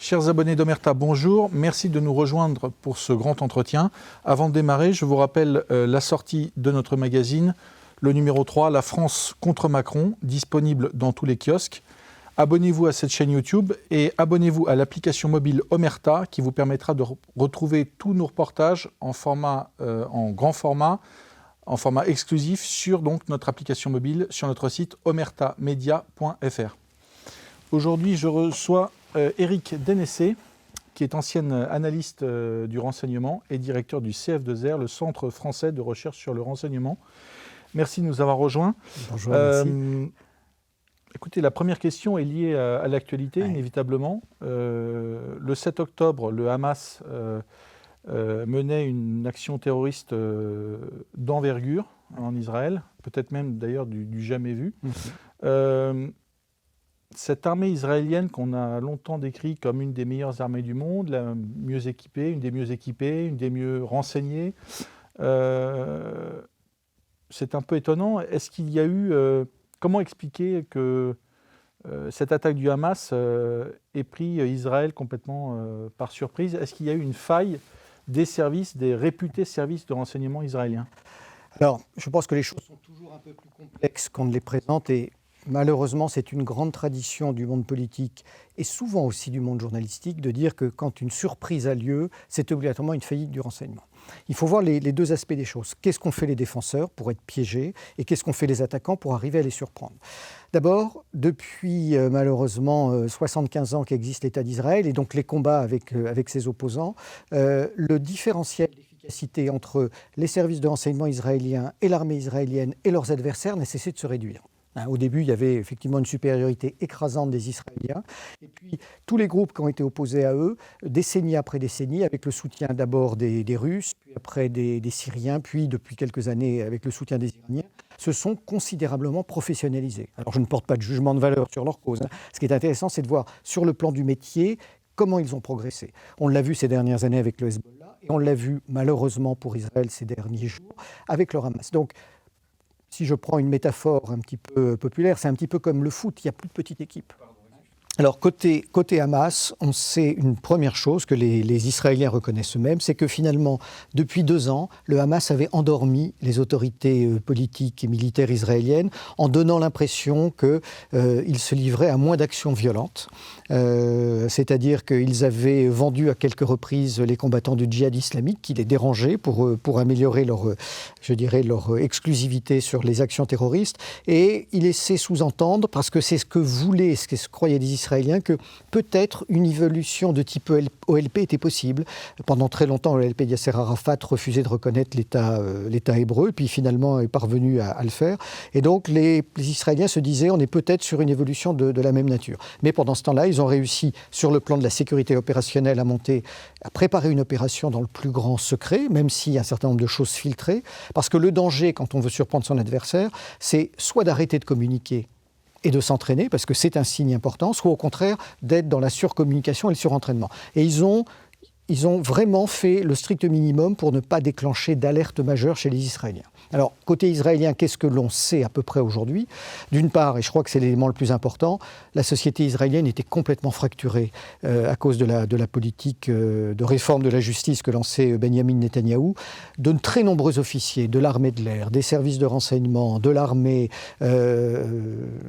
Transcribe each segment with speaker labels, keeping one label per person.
Speaker 1: Chers abonnés d'Omerta, bonjour. Merci de nous rejoindre pour ce grand entretien. Avant de démarrer, je vous rappelle la sortie de notre magazine, le numéro 3, La France contre Macron, disponible dans tous les kiosques. Abonnez-vous à cette chaîne YouTube et abonnez-vous à l'application mobile Omerta qui vous permettra de retrouver tous nos reportages en grand format, en format exclusif sur donc, notre application mobile sur notre site omertamedia.fr. Aujourd'hui, je reçois Éric Dénessé, qui est ancien analyste du renseignement et directeur du CF2R, le Centre français de recherche sur le renseignement. Merci de nous avoir rejoints.
Speaker 2: Bonjour, merci.
Speaker 1: Écoutez, la première question est liée à l'actualité, inévitablement. Le 7 octobre, le Hamas menait une action terroriste d'envergure en Israël, peut-être même d'ailleurs du jamais vu. Cette armée israélienne qu'on a longtemps décrite comme une des meilleures armées du monde, la mieux équipée, une des mieux renseignées, c'est un peu étonnant. Est-ce qu'il y a eu... comment expliquer que cette attaque du Hamas ait pris Israël complètement par surprise? Est-ce qu'il y a eu une faille des réputés services de renseignement israéliens?
Speaker 2: Alors, je pense que les choses sont toujours un peu plus complexes qu'on ne les présente et malheureusement, c'est une grande tradition du monde politique et souvent aussi du monde journalistique de dire que quand une surprise a lieu, c'est obligatoirement une faillite du renseignement. Il faut voir les deux aspects des choses. Qu'est-ce qu'ont fait les défenseurs pour être piégés et qu'est-ce qu'ont fait les attaquants pour arriver à les surprendre? D'abord, depuis malheureusement 75 ans qu'existe l'État d'Israël et donc les combats avec ses opposants, le différentiel d'efficacité entre les services de renseignement israéliens et l'armée israélienne et leurs adversaires n'a cessé de se réduire. Au début, il y avait effectivement une supériorité écrasante des Israéliens. Et puis, tous les groupes qui ont été opposés à eux, décennie après décennie, avec le soutien d'abord des Russes, puis après des Syriens, puis depuis quelques années avec le soutien des Iraniens, se sont considérablement professionnalisés. Alors, je ne porte pas de jugement de valeur sur leur cause. Ce qui est intéressant, c'est de voir sur le plan du métier comment ils ont progressé. On l'a vu ces dernières années avec le Hezbollah, et on l'a vu malheureusement pour Israël ces derniers jours avec le Hamas. Donc, si je prends une métaphore un petit peu populaire, c'est un petit peu comme le foot, il n'y a plus de petite équipe. Alors, côté Hamas, on sait une première chose que les Israéliens reconnaissent eux-mêmes, c'est que finalement, depuis 2 ans, le Hamas avait endormi les autorités politiques et militaires israéliennes en donnant l'impression qu'ils se livraient à moins d'actions violentes. C'est-à-dire qu'ils avaient vendu à quelques reprises les combattants du djihad islamique qui les dérangeaient pour améliorer leur exclusivité sur les actions terroristes. Et ils laissaient sous-entendre, parce que c'est ce que croyaient les Israéliens, que peut-être une évolution de type OLP était possible. Pendant très longtemps, l'OLP de Yasser Arafat refusait de reconnaître l'État hébreu, puis finalement est parvenu à le faire. Et donc les Israéliens se disaient, on est peut-être sur une évolution de la même nature. Mais pendant ce temps-là, ils ont réussi, sur le plan de la sécurité opérationnelle, à préparer une opération dans le plus grand secret, même s'il y a un certain nombre de choses filtrées, parce que le danger, quand on veut surprendre son adversaire, c'est soit d'arrêter de communiquer et de s'entraîner, parce que c'est un signe important, soit au contraire d'être dans la surcommunication et le surentraînement. Et ils ont vraiment fait le strict minimum pour ne pas déclencher d'alerte majeure chez les Israéliens. Alors, côté israélien, qu'est-ce que l'on sait à peu près aujourd'hui? D'une part, et je crois que c'est l'élément le plus important, la société israélienne était complètement fracturée à cause de la politique de réforme de la justice que lançait Benjamin Netanyahou. De très nombreux officiers de l'armée de l'air, des services de renseignement, de l'armée,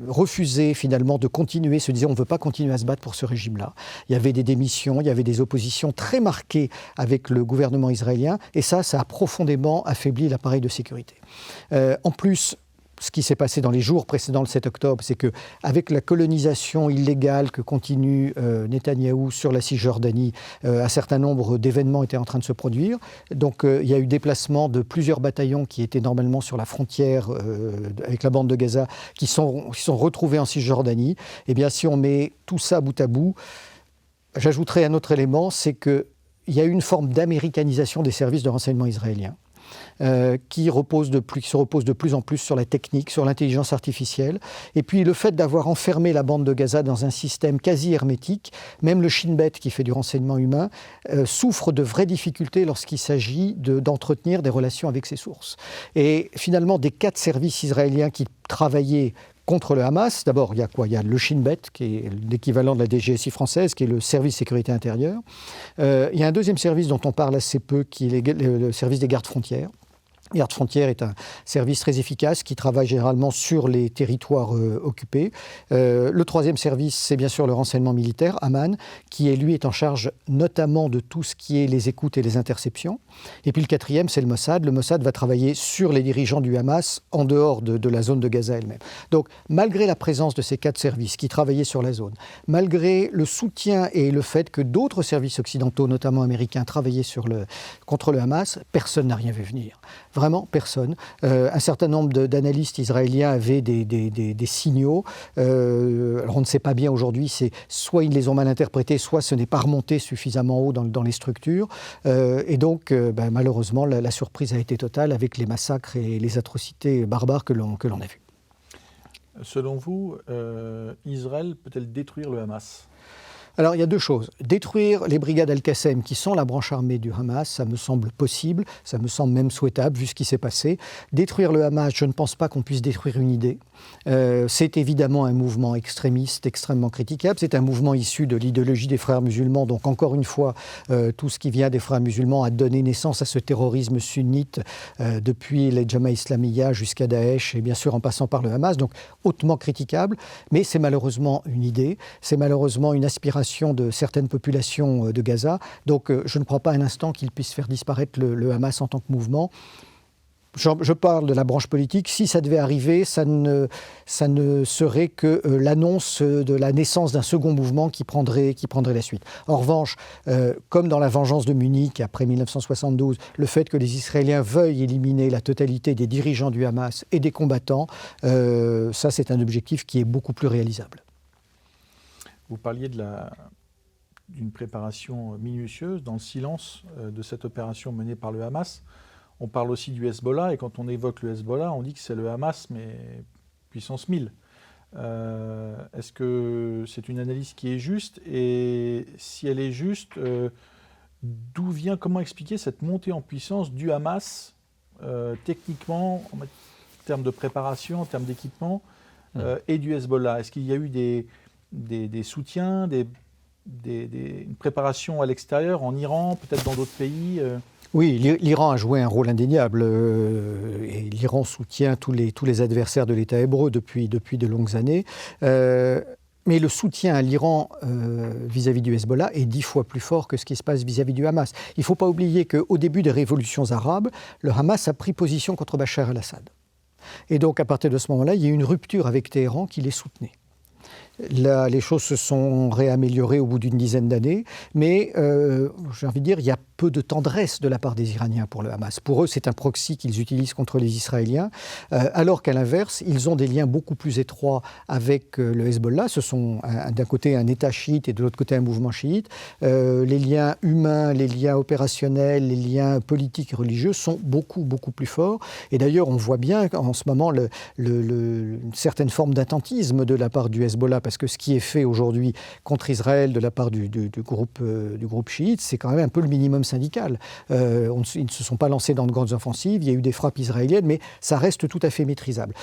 Speaker 2: refusaient finalement de continuer, se disaient on ne veut pas continuer à se battre pour ce régime-là. Il y avait des démissions, il y avait des oppositions très marquées avec le gouvernement israélien, et ça a profondément affaibli l'appareil de sécurité. En plus, ce qui s'est passé dans les jours précédents le 7 octobre, c'est qu'avec la colonisation illégale que continue Netanyahou sur la Cisjordanie, un certain nombre d'événements étaient en train de se produire. Donc il y a eu déplacement de plusieurs bataillons qui étaient normalement sur la frontière avec la bande de Gaza, qui sont retrouvés en Cisjordanie. Eh bien, si on met tout ça bout à bout, j'ajouterai un autre élément, c'est qu'il y a eu une forme d'américanisation des services de renseignement israéliens. Qui se repose de plus en plus sur la technique, sur l'intelligence artificielle. Et puis le fait d'avoir enfermé la bande de Gaza dans un système quasi hermétique, même le Shin Bet, qui fait du renseignement humain, souffre de vraies difficultés lorsqu'il s'agit d'entretenir des relations avec ses sources. Et finalement, des 4 services israéliens qui travaillaient contre le Hamas. D'abord, il y a quoi? Il y a le Shin Bet, qui est l'équivalent de la DGSI française, qui est le service sécurité intérieure. Il y a un deuxième service dont on parle assez peu, qui est le service des gardes frontières. Garde frontière est un service très efficace qui travaille généralement sur les territoires occupés. Le troisième service, c'est bien sûr le renseignement militaire, Aman, qui lui est en charge notamment de tout ce qui est les écoutes et les interceptions. Et puis le quatrième, c'est le Mossad. Le Mossad va travailler sur les dirigeants du Hamas en dehors de la zone de Gaza elle-même. Donc, malgré la présence de ces 4 services qui travaillaient sur la zone, malgré le soutien et le fait que d'autres services occidentaux, notamment américains, travaillaient contre le Hamas, personne n'a rien vu venir. Vraiment, personne. Un certain nombre d'analystes israéliens avaient des signaux. Alors, on ne sait pas bien aujourd'hui, c'est soit ils les ont mal interprétés, soit ce n'est pas remonté suffisamment haut dans les structures. Et donc, malheureusement, la surprise a été totale avec les massacres et les atrocités barbares que l'on a vues.
Speaker 1: Selon vous, Israël peut-elle détruire le Hamas ?
Speaker 2: Alors, il y a 2 choses. Détruire les brigades Al-Qassem, qui sont la branche armée du Hamas, ça me semble possible, ça me semble même souhaitable, vu ce qui s'est passé. Détruire le Hamas, je ne pense pas qu'on puisse détruire une idée. C'est évidemment un mouvement extrémiste, extrêmement critiquable. C'est un mouvement issu de l'idéologie des frères musulmans. Donc, encore une fois, tout ce qui vient des frères musulmans a donné naissance à ce terrorisme sunnite, depuis les Jama'a Islamiyya jusqu'à Daesh, et bien sûr en passant par le Hamas. Donc, hautement critiquable. Mais c'est malheureusement une idée, c'est malheureusement une aspiration de certaines populations de Gaza. Donc je ne crois pas un instant qu'ils puissent faire disparaître le Hamas en tant que mouvement. Je parle de la branche politique. Si ça devait arriver, ça ne serait que l'annonce de la naissance d'un second mouvement qui prendrait la suite. En revanche, comme dans la vengeance de Munich après 1972, le fait que les Israéliens veuillent éliminer la totalité des dirigeants du Hamas et des combattants, ça c'est un objectif qui est beaucoup plus réalisable.
Speaker 1: Vous parliez d'une préparation minutieuse dans le silence de cette opération menée par le Hamas. On parle aussi du Hezbollah, et quand on évoque le Hezbollah, on dit que c'est le Hamas, mais puissance 1000. Est-ce que c'est une analyse qui est juste? Et si elle est juste, comment expliquer cette montée en puissance du Hamas, techniquement, en termes de préparation, en termes d'équipement, et du Hezbollah? Est-ce qu'il y a eu des soutiens, une préparation à l'extérieur, en Iran, peut-être dans d'autres pays?
Speaker 2: Oui, l'Iran a joué un rôle indéniable, et l'Iran soutient tous les adversaires de l'État hébreu depuis de longues années. Mais le soutien à l'Iran vis-à-vis du Hezbollah est 10 fois plus fort que ce qui se passe vis-à-vis du Hamas. Il ne faut pas oublier qu'au début des révolutions arabes, le Hamas a pris position contre Bachar el-Assad. Et donc, à partir de ce moment-là, il y a eu une rupture avec Téhéran qui les soutenait. Là, les choses se sont réaméliorées au bout d'une dizaine d'années, mais j'ai envie de dire, il y a peu de tendresse de la part des Iraniens pour le Hamas. Pour eux, c'est un proxy qu'ils utilisent contre les Israéliens, alors qu'à l'inverse, ils ont des liens beaucoup plus étroits avec le Hezbollah. Ce sont d'un côté un État chiite et de l'autre côté un mouvement chiite. Les liens humains, les liens opérationnels, les liens politiques et religieux sont beaucoup, beaucoup plus forts. Et d'ailleurs, on voit bien en ce moment une certaine forme d'attentisme de la part du Hezbollah, parce que ce qui est fait aujourd'hui contre Israël de la part du groupe chiite, c'est quand même un peu le minimum syndical. Ils ne se sont pas lancés dans de grandes offensives, il y a eu des frappes israéliennes, mais ça reste tout à fait maîtrisable.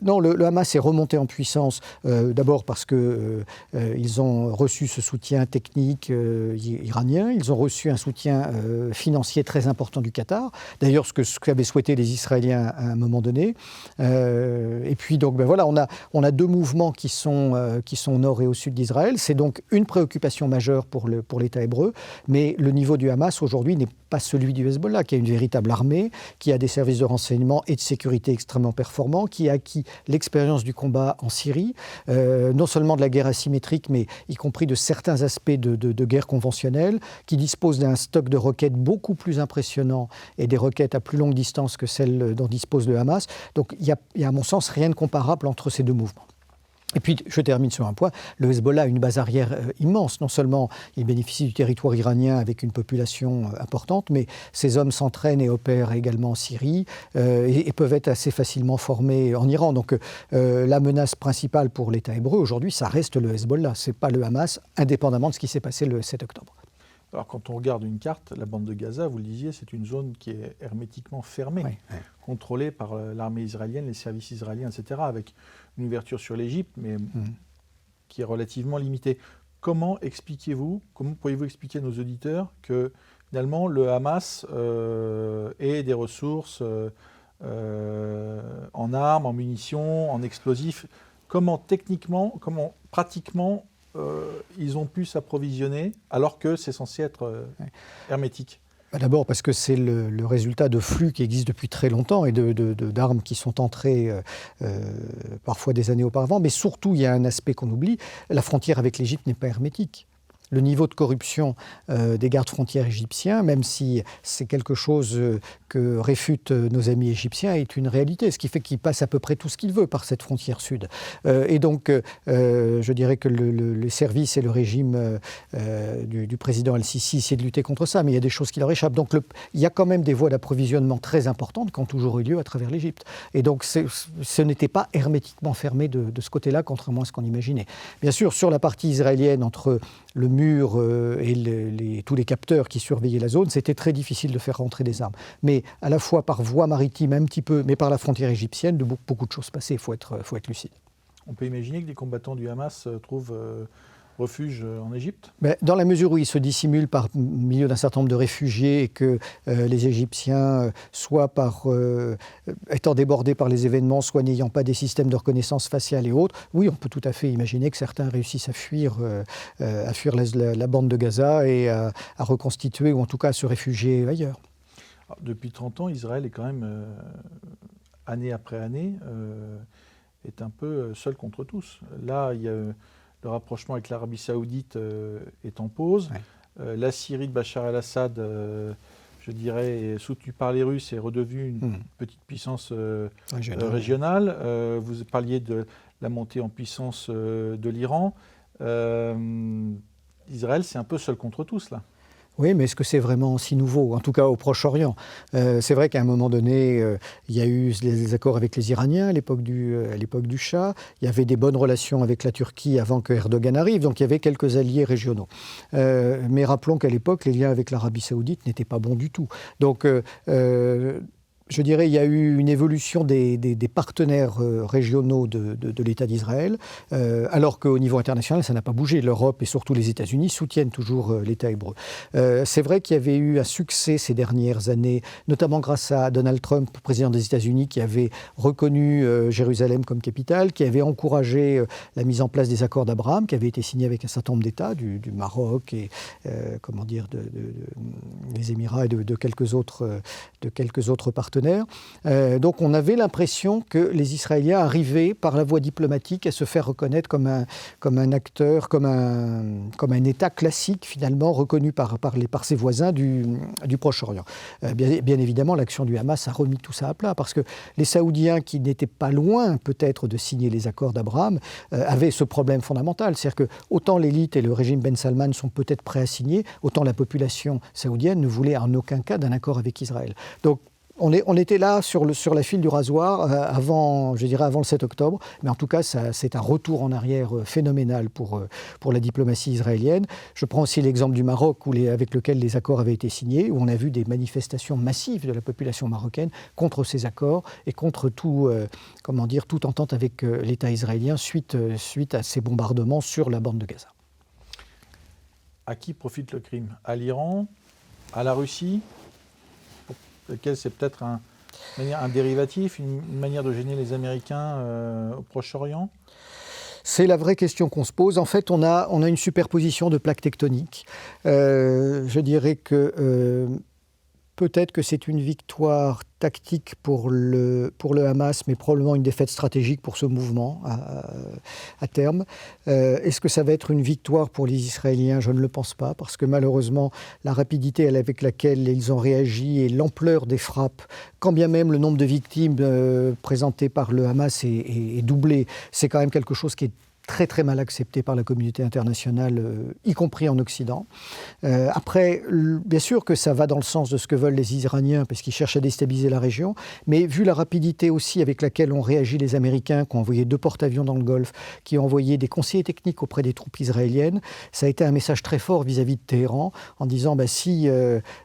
Speaker 2: Non, le Hamas est remonté en puissance, d'abord parce qu'ils ont reçu ce soutien technique iranien, ils ont reçu un soutien financier très important du Qatar, d'ailleurs ce qu'avaient souhaité les Israéliens à un moment donné. Et puis donc, voilà, on a 2 mouvements qui sont au nord et au sud d'Israël. C'est donc une préoccupation majeure pour l'État hébreu, mais le niveau du Hamas aujourd'hui n'est pas celui du Hezbollah, qui a une véritable armée, qui a des services de renseignement et de sécurité extrêmement performants, qui a acquis l'expérience du combat en Syrie, non seulement de la guerre asymétrique, mais y compris de certains aspects de guerre conventionnelle, qui dispose d'un stock de roquettes beaucoup plus impressionnant et des roquettes à plus longue distance que celles dont dispose le Hamas. Donc il y a à mon sens rien de comparable entre ces 2 mouvements. Et puis, je termine sur un point, le Hezbollah a une base arrière immense. Non seulement il bénéficie du territoire iranien avec une population importante, mais ces hommes s'entraînent et opèrent également en Syrie et peuvent être assez facilement formés en Iran. Donc, la menace principale pour l'État hébreu aujourd'hui, ça reste le Hezbollah. Ce n'est pas le Hamas, indépendamment de ce qui s'est passé le 7 octobre.
Speaker 1: Alors quand on regarde une carte, la bande de Gaza, vous le disiez, c'est une zone qui est hermétiquement fermée, contrôlée par l'armée israélienne, les services israéliens, etc., avec une ouverture sur l'Égypte, mais qui est relativement limitée. Comment pourriez-vous expliquer à nos auditeurs que finalement le Hamas ait des ressources en armes, en munitions, en explosifs? Comment techniquement, comment pratiquement ils ont pu s'approvisionner alors que c'est censé être hermétique?
Speaker 2: D'abord parce que c'est le résultat de flux qui existent depuis très longtemps et d'armes qui sont entrées parfois des années auparavant. Mais surtout, il y a un aspect qu'on oublie, la frontière avec l'Égypte n'est pas hermétique. Le niveau de corruption des gardes-frontières égyptiens, même si c'est quelque chose que réfutent nos amis égyptiens, est une réalité, ce qui fait qu'ils passent à peu près tout ce qu'ils veulent par cette frontière sud. Et donc, je dirais que le service et le régime du président Al-Sisi essaient de lutter contre ça, mais il y a des choses qui leur échappent. Donc, il y a quand même des voies d'approvisionnement très importantes qui ont toujours eu lieu à travers l'Égypte. Et donc, ce n'était pas hermétiquement fermé de ce côté-là, contrairement à ce qu'on imaginait. Bien sûr, sur la partie israélienne, entre le mur et tous les capteurs qui surveillaient la zone, c'était très difficile de faire rentrer des armes. Mais à la fois par voie maritime un petit peu, mais par la frontière égyptienne, beaucoup de choses passaient, il faut être lucide.
Speaker 1: On peut imaginer que des combattants du Hamas trouvent refuge en Égypte?
Speaker 2: Dans la mesure où ils se dissimulent par milieu d'un certain nombre de réfugiés et que les Égyptiens, soit étant débordés par les événements, soit n'ayant pas des systèmes de reconnaissance faciale et autres, oui, on peut tout à fait imaginer que certains réussissent à fuir la bande de Gaza et à reconstituer, ou en tout cas à se réfugier ailleurs.
Speaker 1: Alors, depuis 30 ans, Israël est quand même, année après année, est un peu seul contre tous. Là, il y a le rapprochement avec l'Arabie Saoudite est en pause. La Syrie de Bachar el-Assad, je dirais, soutenue par les Russes, est redevenue une petite puissance régionale. Vous parliez de la montée en puissance de l'Iran. Israël, c'est un peu seul contre tous, là.
Speaker 2: Oui, mais est-ce que c'est vraiment si nouveau, en tout cas au Proche-Orient? C'est vrai qu'à un moment donné, il y a eu les accords avec les Iraniens à l'époque du Shah. Il y avait des bonnes relations avec la Turquie avant que Erdogan arrive, donc il y avait quelques alliés régionaux. Mais rappelons qu'à l'époque, les liens avec l'Arabie Saoudite n'étaient pas bons du tout. Donc, je dirais qu'il y a eu une évolution des partenaires régionaux de l'État d'Israël, alors qu'au niveau international, ça n'a pas bougé. L'Europe et surtout les États-Unis soutiennent toujours l'État hébreu. C'est vrai qu'il y avait eu un succès ces dernières années, notamment grâce à Donald Trump, président des États-Unis, qui avait reconnu Jérusalem comme capitale, qui avait encouragé la mise en place des accords d'Abraham, qui avaient été signés avec un certain nombre d'États, du Maroc et des Émirats et de quelques autres partenaires. Donc on avait l'impression que les Israéliens arrivaient par la voie diplomatique à se faire reconnaître comme un acteur, comme un État classique finalement reconnu par ses voisins du Proche-Orient. Bien évidemment, l'action du Hamas a remis tout ça à plat parce que les Saoudiens qui n'étaient pas loin peut-être de signer les accords d'Abraham avaient ce problème fondamental. C'est-à-dire que autant l'élite et le régime Ben Salman sont peut-être prêts à signer, autant la population saoudienne ne voulait en aucun cas d'un accord avec Israël. Donc on était là sur la file du rasoir avant le 7 octobre, mais en tout cas, c'est un retour en arrière phénoménal pour la diplomatie israélienne. Je prends aussi l'exemple du Maroc avec lequel les accords avaient été signés, où on a vu des manifestations massives de la population marocaine contre ces accords et contre toute entente avec l'État israélien suite à ces bombardements sur la bande de Gaza.
Speaker 1: À qui profite le crime? À l'Iran? À la Russie? Lequel c'est peut-être un dérivatif, une manière de gêner les Américains au Proche-Orient?
Speaker 2: C'est la vraie question qu'on se pose. En fait, on a une superposition de plaques tectoniques. Je dirais que peut-être que c'est une victoire tactique pour le Hamas, mais probablement une défaite stratégique pour ce mouvement à terme. Est-ce que ça va être une victoire pour les Israéliens? Je ne le pense pas, parce que malheureusement, la rapidité avec laquelle ils ont réagi et l'ampleur des frappes, quand bien même le nombre de victimes présentées par le Hamas est doublé, c'est quand même quelque chose qui est très très mal accepté par la communauté internationale, y compris en Occident. Après, bien sûr que ça va dans le sens de ce que veulent les Iraniens, parce qu'ils cherchent à déstabiliser la région, mais vu la rapidité aussi avec laquelle ont réagi les Américains, qui ont envoyé 2 porte-avions dans le Golfe, qui ont envoyé des conseillers techniques auprès des troupes israéliennes, ça a été un message très fort vis-à-vis de Téhéran, en disant si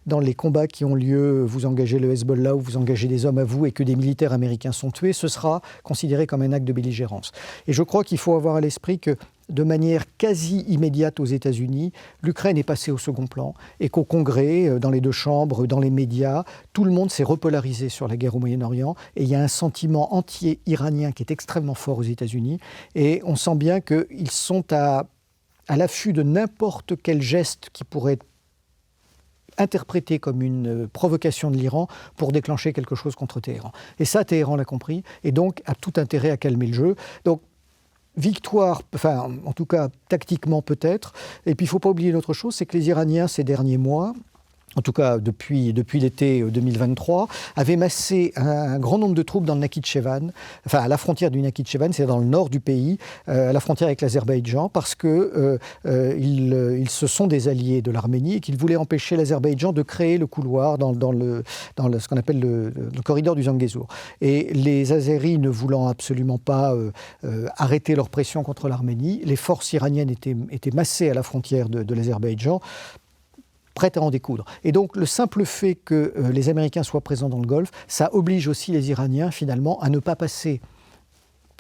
Speaker 2: dans les combats qui ont lieu, vous engagez le Hezbollah ou vous engagez des hommes à vous et que des militaires américains sont tués, ce sera considéré comme un acte de belligérance. Et je crois qu'il faut avoir à l'esprit que de manière quasi immédiate aux États-Unis, l'Ukraine est passée au second plan et qu'au Congrès, dans les 2 chambres, dans les médias, tout le monde s'est repolarisé sur la guerre au Moyen-Orient et il y a un sentiment anti-iranien qui est extrêmement fort aux États-Unis et on sent bien qu'ils sont à l'affût de n'importe quel geste qui pourrait être interprété comme une provocation de l'Iran pour déclencher quelque chose contre Téhéran. Et ça, Téhéran l'a compris et donc a tout intérêt à calmer le jeu. Donc, victoire, enfin en tout cas tactiquement peut-être. Et puis il ne faut pas oublier une autre chose, c'est que les Iraniens ces derniers mois, en tout cas depuis l'été 2023, avaient massé un grand nombre de troupes dans le Nakhitchevan, enfin à la frontière du Nakhitchevan, c'est dans le nord du pays, à la frontière avec l'Azerbaïdjan, parce qu'ils se sont des alliés de l'Arménie et qu'ils voulaient empêcher l'Azerbaïdjan de créer le couloir dans ce qu'on appelle le corridor du Zangezur. Et les Azéris ne voulant absolument pas arrêter leur pression contre l'Arménie, les forces iraniennes étaient massées à la frontière de l'Azerbaïdjan, prêtes à en découdre. Et donc, le simple fait que les Américains soient présents dans le Golfe, ça oblige aussi les Iraniens, finalement, à ne pas passer,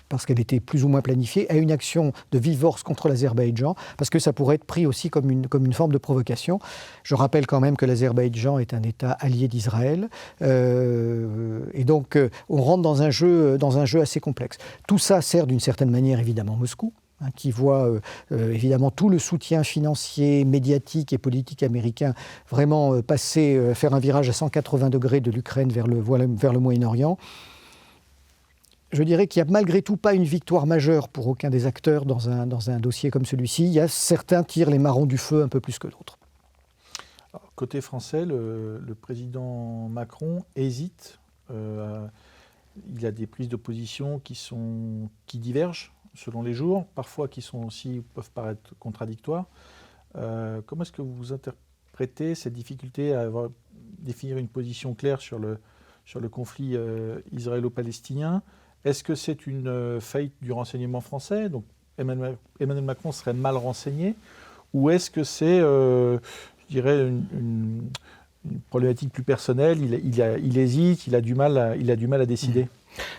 Speaker 2: parce qu'elle était plus ou moins planifiée, à une action de vive force contre l'Azerbaïdjan, parce que ça pourrait être pris aussi comme une forme de provocation. Je rappelle quand même que l'Azerbaïdjan est un État allié d'Israël, et donc on rentre dans un jeu assez complexe. Tout ça sert d'une certaine manière, évidemment, Moscou, qui voit évidemment tout le soutien financier, médiatique et politique américain vraiment faire un virage à 180 degrés de l'Ukraine vers le Moyen-Orient. Je dirais qu'il n'y a malgré tout pas une victoire majeure pour aucun des acteurs dans un dossier comme celui-ci. Il y a certains tirent les marrons du feu un peu plus que d'autres.
Speaker 1: Alors, côté français, le président Macron hésite. Il a des prises de position qui divergent selon les jours, parfois qui peuvent paraître contradictoires. Comment est-ce que vous interprétez cette difficulté à définir une position claire sur le conflit israélo-palestinien? Est-ce que c'est une faillite du renseignement français? Donc Emmanuel Macron serait mal renseigné? Ou est-ce que c'est, je dirais, une problématique plus personnelle? Il hésite, il a du mal à décider.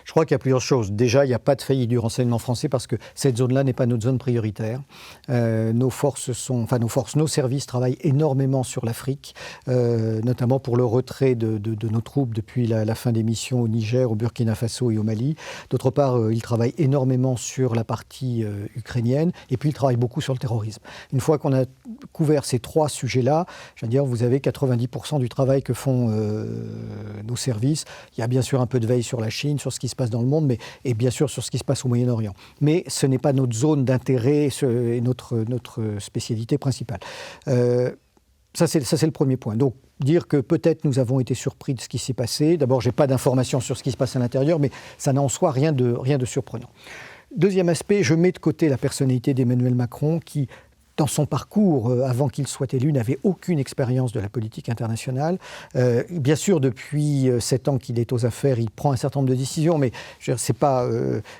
Speaker 2: Je crois qu'il y a plusieurs choses. Déjà, il n'y a pas de faillite du renseignement français parce que cette zone-là n'est pas notre zone prioritaire. Nos services travaillent énormément sur l'Afrique, notamment pour le retrait de nos troupes depuis la fin des missions au Niger, au Burkina Faso et au Mali. D'autre part, ils travaillent énormément sur la partie ukrainienne et puis ils travaillent beaucoup sur le terrorisme. Une fois qu'on a couvert ces 3 sujets-là, je veux dire, vous avez 90% du travail que font nos services. Il y a bien sûr un peu de veille sur la Chine, sur ce qui se passe dans le monde, et bien sûr sur ce qui se passe au Moyen-Orient. Mais ce n'est pas notre zone d'intérêt et notre spécialité principale. Ça, c'est le premier point. Donc, dire que peut-être nous avons été surpris de ce qui s'est passé. D'abord, je n'ai pas d'informations sur ce qui se passe à l'intérieur, mais ça n'a en soi rien de surprenant. Deuxième aspect, je mets de côté la personnalité d'Emmanuel Macron qui, dans son parcours, avant qu'il soit élu, n'avait aucune expérience de la politique internationale. Bien sûr, depuis 7 ans qu'il est aux affaires, il prend un certain nombre de décisions, mais c'est pas,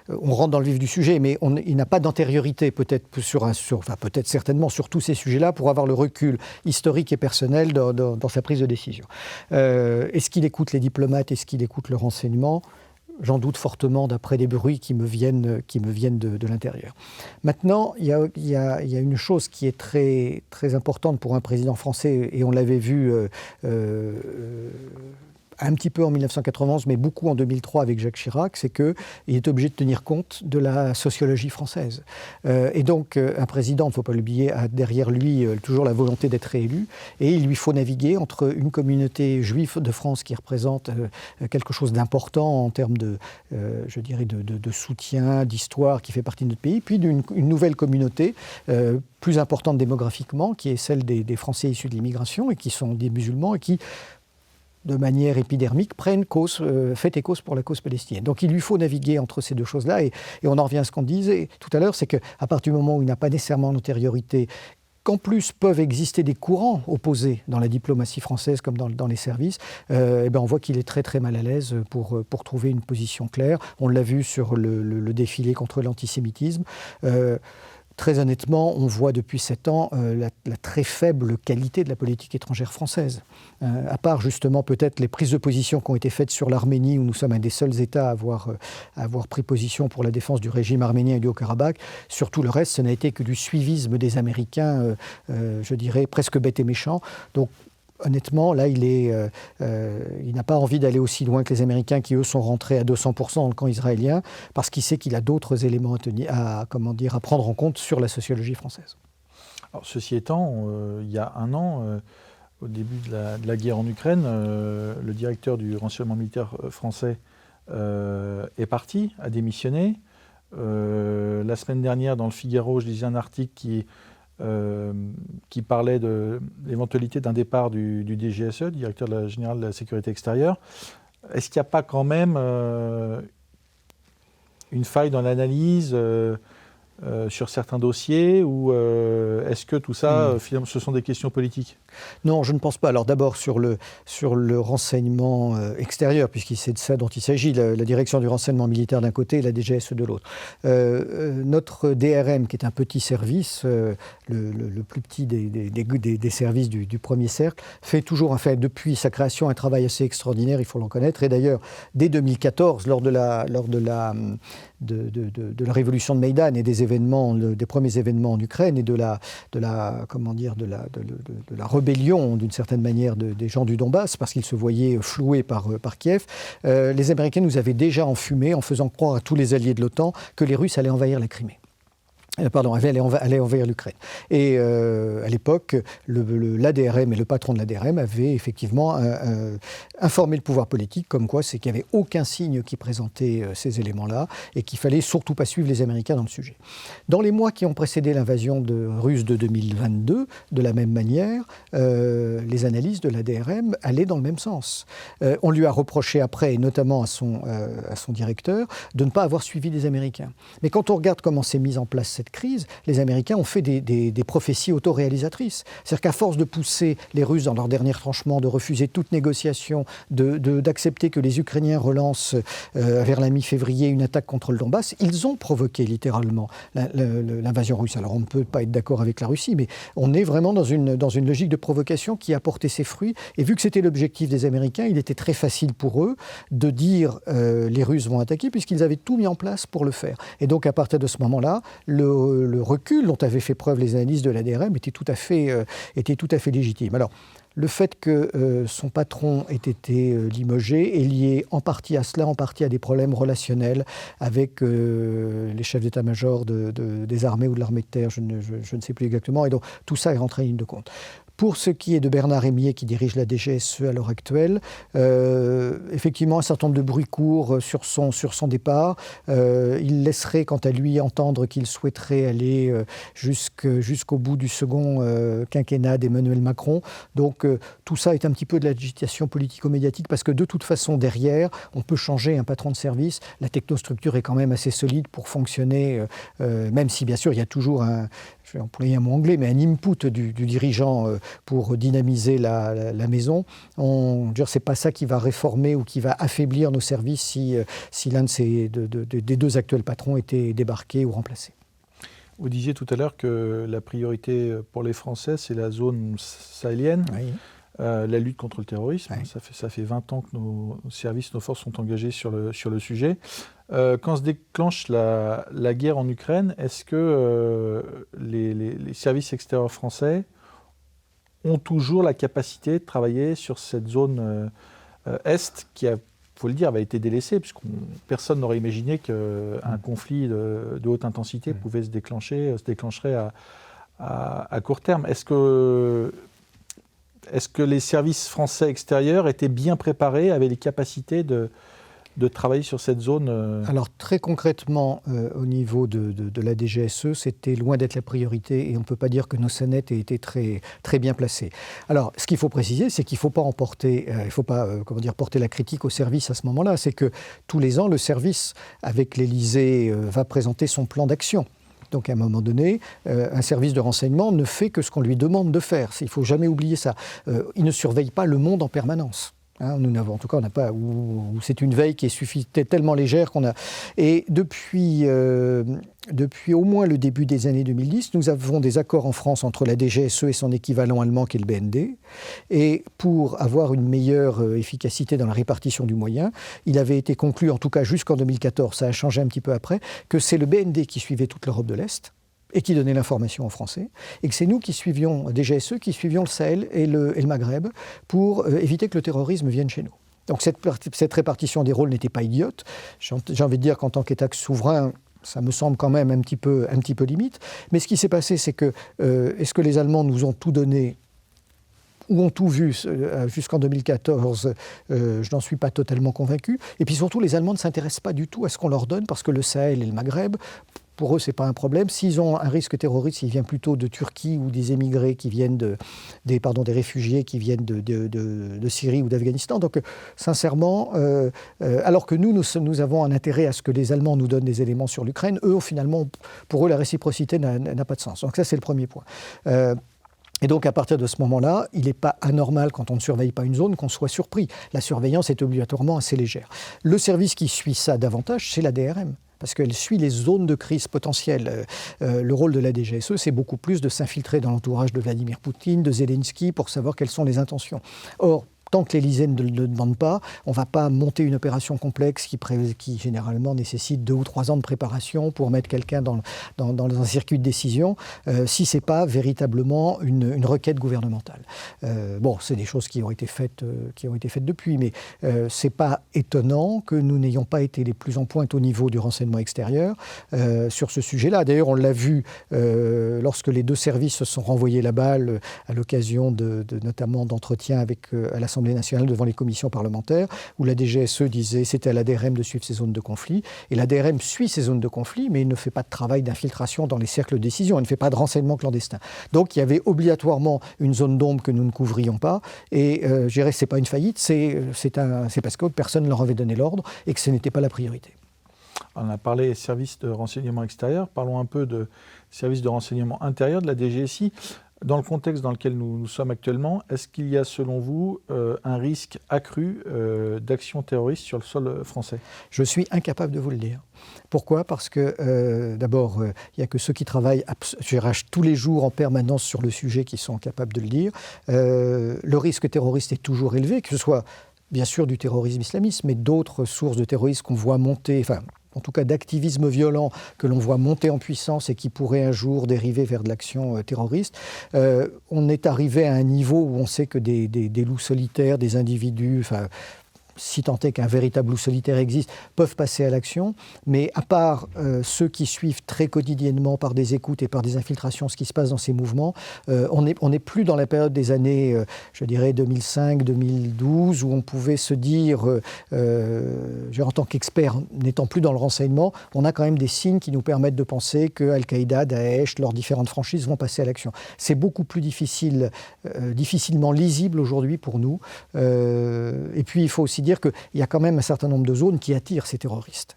Speaker 2: on rentre dans le vif du sujet, mais il n'a pas d'antériorité, peut-être certainement sur tous ces sujets-là, pour avoir le recul historique et personnel dans sa prise de décision. Est-ce qu'il écoute les diplomates? Est-ce qu'il écoute le renseignement? J'en doute fortement d'après des bruits qui me viennent de l'intérieur. Maintenant, il y a une chose qui est très, très importante pour un président français, et on l'avait vu un petit peu en 1991, mais beaucoup en 2003 avec Jacques Chirac, c'est qu'il est obligé de tenir compte de la sociologie française. Et donc, un président, il ne faut pas l'oublier, a derrière lui toujours la volonté d'être réélu, et il lui faut naviguer entre une communauté juive de France qui représente quelque chose d'important en termes de soutien, d'histoire, qui fait partie de notre pays, puis une nouvelle communauté plus importante démographiquement, qui est celle des Français issus de l'immigration, et qui sont des musulmans, et qui de manière épidermique, fait et cause pour la cause palestinienne. Donc il lui faut naviguer entre ces deux choses-là, et on en revient à ce qu'on disait tout à l'heure, c'est qu'à partir du moment où il n'a pas nécessairement l'antériorité, qu'en plus peuvent exister des courants opposés dans la diplomatie française comme dans les services, on voit qu'il est très très mal à l'aise pour trouver une position claire. On l'a vu sur le défilé contre l'antisémitisme. Très honnêtement, on voit depuis 7 ans la très faible qualité de la politique étrangère française. À part justement peut-être les prises de position qui ont été faites sur l'Arménie, où nous sommes un des seuls États à avoir pris position pour la défense du régime arménien et du Haut-Karabakh, sur tout le reste, ce n'a été que du suivisme des Américains, je dirais presque bête et méchant. Donc, honnêtement, là, il n'a pas envie d'aller aussi loin que les Américains qui, eux, sont rentrés à 200% dans le camp israélien, parce qu'il sait qu'il a d'autres éléments à prendre en compte sur la sociologie française.
Speaker 1: Alors, ceci étant, il y a un an, au début de la guerre en Ukraine, le directeur du renseignement militaire français est parti, a démissionné. La semaine dernière, dans le Figaro, je lisais un article qui parlait de l'éventualité d'un départ du DGSE, directeur général de la sécurité extérieure. Est-ce qu'il n'y a pas quand même une faille dans l'analyse sur certains dossiers, ou est-ce que tout ça, finalement, ce sont des questions politiques ?
Speaker 2: Non, je ne pense pas. Alors d'abord sur le renseignement extérieur, puisqu'il c'est de ça dont il s'agit, la direction du renseignement militaire d'un côté et la DGSE de l'autre. Notre DRM, qui est un petit service, le plus petit des services du premier cercle, fait depuis sa création un travail assez extraordinaire, il faut le reconnaître. Et d'ailleurs, dès 2014, lors de la révolution de Maïdan et des premiers événements en Ukraine et de la rébellion, d'une certaine manière, des gens du Donbass, parce qu'ils se voyaient floués par Kiev, les Américains nous avaient déjà enfumés en faisant croire à tous les alliés de l'OTAN que les Russes allaient envahir la Crimée. Allait envahir l'Ukraine. Et à l'époque, l'ADRM et le patron de l'ADRM avaient effectivement informé le pouvoir politique comme quoi c'est qu'il n'y avait aucun signe qui présentait ces éléments-là et qu'il ne fallait surtout pas suivre les Américains dans le sujet. Dans les mois qui ont précédé l'invasion russe de 2022, de la même manière, les analyses de l'ADRM allaient dans le même sens. On lui a reproché après, et notamment à son directeur, de ne pas avoir suivi les Américains. Mais quand on regarde comment s'est mise en place cette crise, les Américains ont fait des prophéties autoréalisatrices. C'est-à-dire qu'à force de pousser les Russes dans leur dernier tranchement, de refuser toute négociation, d'accepter que les Ukrainiens relancent vers la mi-février une attaque contre le Donbass, ils ont provoqué littéralement l'invasion russe. Alors on ne peut pas être d'accord avec la Russie, mais on est vraiment dans une logique de provocation qui a porté ses fruits. Et vu que c'était l'objectif des Américains, il était très facile pour eux de dire les Russes vont attaquer, puisqu'ils avaient tout mis en place pour le faire. Et donc à partir de ce moment-là, le recul dont avaient fait preuve les analyses de l'ADRM était tout à fait légitime. Alors, le fait que son patron ait été limogé est lié en partie à cela, en partie à des problèmes relationnels avec les chefs d'état-major des armées ou de l'armée de terre, je ne sais plus exactement, et donc tout ça est rentré en ligne de compte. Pour ce qui est de Bernard Rémier, qui dirige la DGSE à l'heure actuelle, effectivement, un certain nombre de bruits courent sur son départ. Il laisserait, quant à lui, entendre qu'il souhaiterait aller jusqu'au bout du second quinquennat d'Emmanuel Macron. Donc, tout ça est un petit peu de l'agitation politico-médiatique, parce que de toute façon, derrière, on peut changer un patron de service. La technostructure est quand même assez solide pour fonctionner, même si, bien sûr, il y a toujours je vais employer un mot anglais, mais un input du dirigeant pour dynamiser la maison. C'est pas ça qui va réformer ou qui va affaiblir nos services si l'un des deux actuels patrons était débarqué ou remplacé.
Speaker 1: Vous disiez tout à l'heure que la priorité pour les Français, c'est la zone sahélienne,
Speaker 2: oui.
Speaker 1: La lutte contre le terrorisme.
Speaker 2: Oui.
Speaker 1: Ça fait 20 ans que nos services, nos forces sont engagées sur le sujet. Quand se déclenche la guerre en Ukraine, est-ce que les services extérieurs français ont toujours la capacité de travailler sur cette zone Est qui a, il faut le dire, avait été délaissée, puisque personne n'aurait imaginé qu'un conflit de haute intensité pouvait se déclencherait à court terme. Est-ce que les services français extérieurs étaient bien préparés, avaient les capacités de de travailler sur cette zone
Speaker 2: Alors très concrètement, au niveau de la DGSE, c'était loin d'être la priorité et on ne peut pas dire que nos scénettes aient été très, très bien placées. Alors ce qu'il faut préciser, c'est qu'il ne faut pas porter la critique au service à ce moment-là. C'est que tous les ans, le service, avec l'Élysée, va présenter son plan d'action. Donc à un moment donné, un service de renseignement ne fait que ce qu'on lui demande de faire. Il ne faut jamais oublier ça. Il ne surveille pas le monde en permanence. Nous n'avons, en tout cas, on n'a pas. Ou c'est une veille qui est tellement légère qu'on a. Et depuis au moins le début des années 2010, nous avons des accords en France entre la DGSE et son équivalent allemand qui est le BND. Et pour avoir une meilleure efficacité dans la répartition du moyen, il avait été conclu, en tout cas jusqu'en 2014, ça a changé un petit peu après, que c'est le BND qui suivait toute l'Europe de l'Est et qui donnait l'information aux Français, et que c'est nous qui suivions, DGSE, qui suivions le Sahel et le Maghreb pour éviter que le terrorisme vienne chez nous. Donc cette répartition des rôles n'était pas idiote. J'ai envie de dire qu'en tant qu'État souverain, ça me semble quand même un petit peu limite. Mais ce qui s'est passé, c'est que est-ce que les Allemands nous ont tout donné ou ont tout vu jusqu'en 2014, je n'en suis pas totalement convaincu. Et puis surtout, les Allemands ne s'intéressent pas du tout à ce qu'on leur donne, parce que le Sahel et le Maghreb, pour eux, ce n'est pas un problème. S'ils ont un risque terroriste, il vient plutôt de Turquie ou des émigrés qui viennent des réfugiés qui viennent de Syrie ou d'Afghanistan. Donc, sincèrement, alors que nous avons un intérêt à ce que les Allemands nous donnent des éléments sur l'Ukraine, eux, finalement, pour eux, la réciprocité n'a pas de sens. Donc ça, c'est le premier point. Et donc, à partir de ce moment-là, il n'est pas anormal, quand on ne surveille pas une zone, qu'on soit surpris. La surveillance est obligatoirement assez légère. Le service qui suit ça davantage, c'est la DRM. Parce qu'elle suit les zones de crise potentielles. Le rôle de la DGSE, c'est beaucoup plus de s'infiltrer dans l'entourage de Vladimir Poutine, de Zelensky, pour savoir quelles sont les intentions. Or, tant que l'Élysée ne le demande pas, on ne va pas monter une opération complexe qui généralement nécessite 2 ou 3 ans de préparation pour mettre quelqu'un dans un circuit de décision, si ce n'est pas véritablement une requête gouvernementale. C'est des choses qui ont été faites depuis, mais ce n'est pas étonnant que nous n'ayons pas été les plus en pointe au niveau du renseignement extérieur sur ce sujet-là. D'ailleurs, on l'a vu lorsque les deux services se sont renvoyés la balle à l'occasion notamment d'entretiens à l'Assemblée nationale devant les commissions parlementaires, où la DGSE disait c'était à la DRM de suivre ces zones de conflit. Et la DRM suit ces zones de conflit, mais il ne fait pas de travail d'infiltration dans les cercles de décision, elle ne fait pas de renseignement clandestin. Donc il y avait obligatoirement une zone d'ombre que nous ne couvrions pas. Et je dirais que ce n'est pas une faillite, c'est parce que personne ne leur avait donné l'ordre et que ce n'était pas la priorité.
Speaker 1: On a parlé services de renseignement extérieur, parlons un peu de services de renseignement intérieur de la DGSI. Dans le contexte dans lequel nous sommes actuellement, est-ce qu'il y a, selon vous, un risque accru d'action terroriste sur le sol français ?
Speaker 2: Je suis incapable de vous le dire. Pourquoi ? Parce que, d'abord, il n'y a que ceux qui travaillent tous les jours en permanence sur le sujet qui sont capables de le dire. Le risque terroriste est toujours élevé, que ce soit, bien sûr, du terrorisme islamiste, mais d'autres sources de terrorisme qu'on voit monter, en tout cas d'activisme violent que l'on voit monter en puissance et qui pourrait un jour dériver vers de l'action terroriste. On est arrivé à un niveau où on sait que des loups solitaires, des individus, si tant est qu'un véritable loup solitaire existe, peuvent passer à l'action. Mais à part ceux qui suivent très quotidiennement par des écoutes et par des infiltrations ce qui se passe dans ces mouvements, on n'est plus dans la période des années, je dirais, 2005-2012, où on pouvait se dire, en tant qu'expert, n'étant plus dans le renseignement, on a quand même des signes qui nous permettent de penser que Al-Qaïda, Daesh, leurs différentes franchises vont passer à l'action. C'est beaucoup plus difficilement lisible aujourd'hui pour nous. Et puis, il faut aussi dire qu'il y a quand même un certain nombre de zones qui attirent ces terroristes.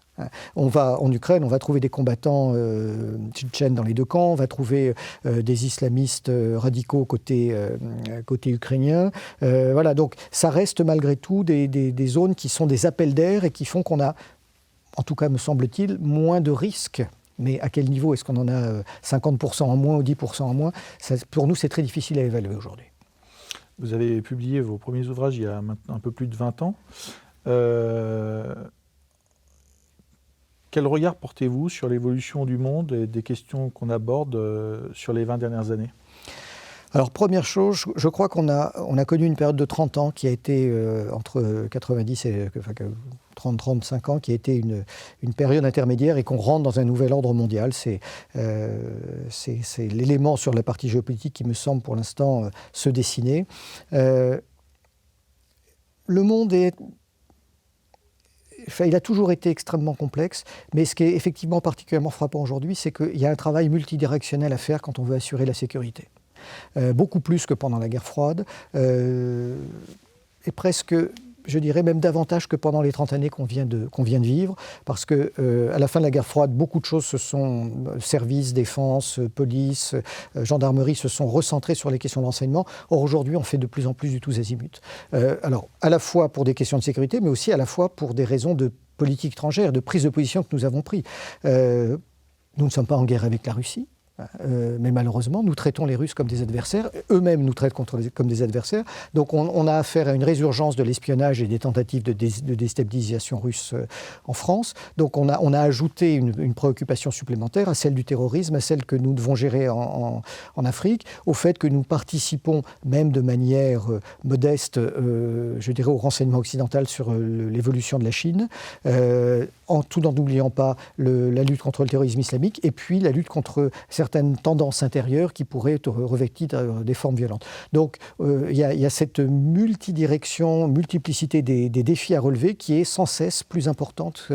Speaker 2: En Ukraine, on va trouver des combattants tchétchènes dans les deux camps, on va trouver des islamistes radicaux côté ukrainien. Donc ça reste malgré tout des zones qui sont des appels d'air et qui font qu'on a, en tout cas me semble-t-il, moins de risques. Mais à quel niveau ? Est-ce qu'on en a 50% en moins ou 10% en moins ? Pour nous, c'est très difficile à évaluer aujourd'hui.
Speaker 1: Vous avez publié vos premiers ouvrages il y a maintenant un peu plus de 20 ans. Quel regard portez-vous sur l'évolution du monde et des questions qu'on aborde sur les 20 dernières années ?
Speaker 2: Alors, première chose, je crois qu'on a connu une période de 30 ans qui a été entre 90 et 30-35 ans, qui a été une période intermédiaire et qu'on rentre dans un nouvel ordre mondial. C'est l'élément sur la partie géopolitique qui me semble pour l'instant se dessiner. Le monde est il a toujours été extrêmement complexe, mais ce qui est effectivement particulièrement frappant aujourd'hui, c'est qu'il y a un travail multidirectionnel à faire quand on veut assurer la sécurité. Beaucoup plus que pendant la guerre froide, et presque, je dirais même davantage que pendant les 30 années qu'on vient de vivre, parce qu'à la fin de la guerre froide, beaucoup de choses services, défense, police, gendarmerie se sont recentrés sur les questions de renseignement. Or aujourd'hui, on fait de plus en plus du tous azimuts. Alors, à la fois pour des questions de sécurité, mais aussi à la fois pour des raisons de politique étrangère, de prise de position que nous avons pris. Nous ne sommes pas en guerre avec la Russie. Mais malheureusement, nous traitons les Russes comme des adversaires. Eux-mêmes nous traitent comme des adversaires. Donc on a affaire à une résurgence de l'espionnage et des tentatives de déstabilisation russe en France. Donc on a ajouté une préoccupation supplémentaire à celle du terrorisme, à celle que nous devons gérer en Afrique, au fait que nous participons, même de manière modeste, je dirais, au renseignement occidental sur l'évolution de la Chine, tout en n'oubliant pas la lutte contre le terrorisme islamique et puis la lutte contre certaines tendances intérieures qui pourraient être revêties des formes violentes. Donc il y a cette multidirection, multiplicité des défis à relever qui est sans cesse plus importante,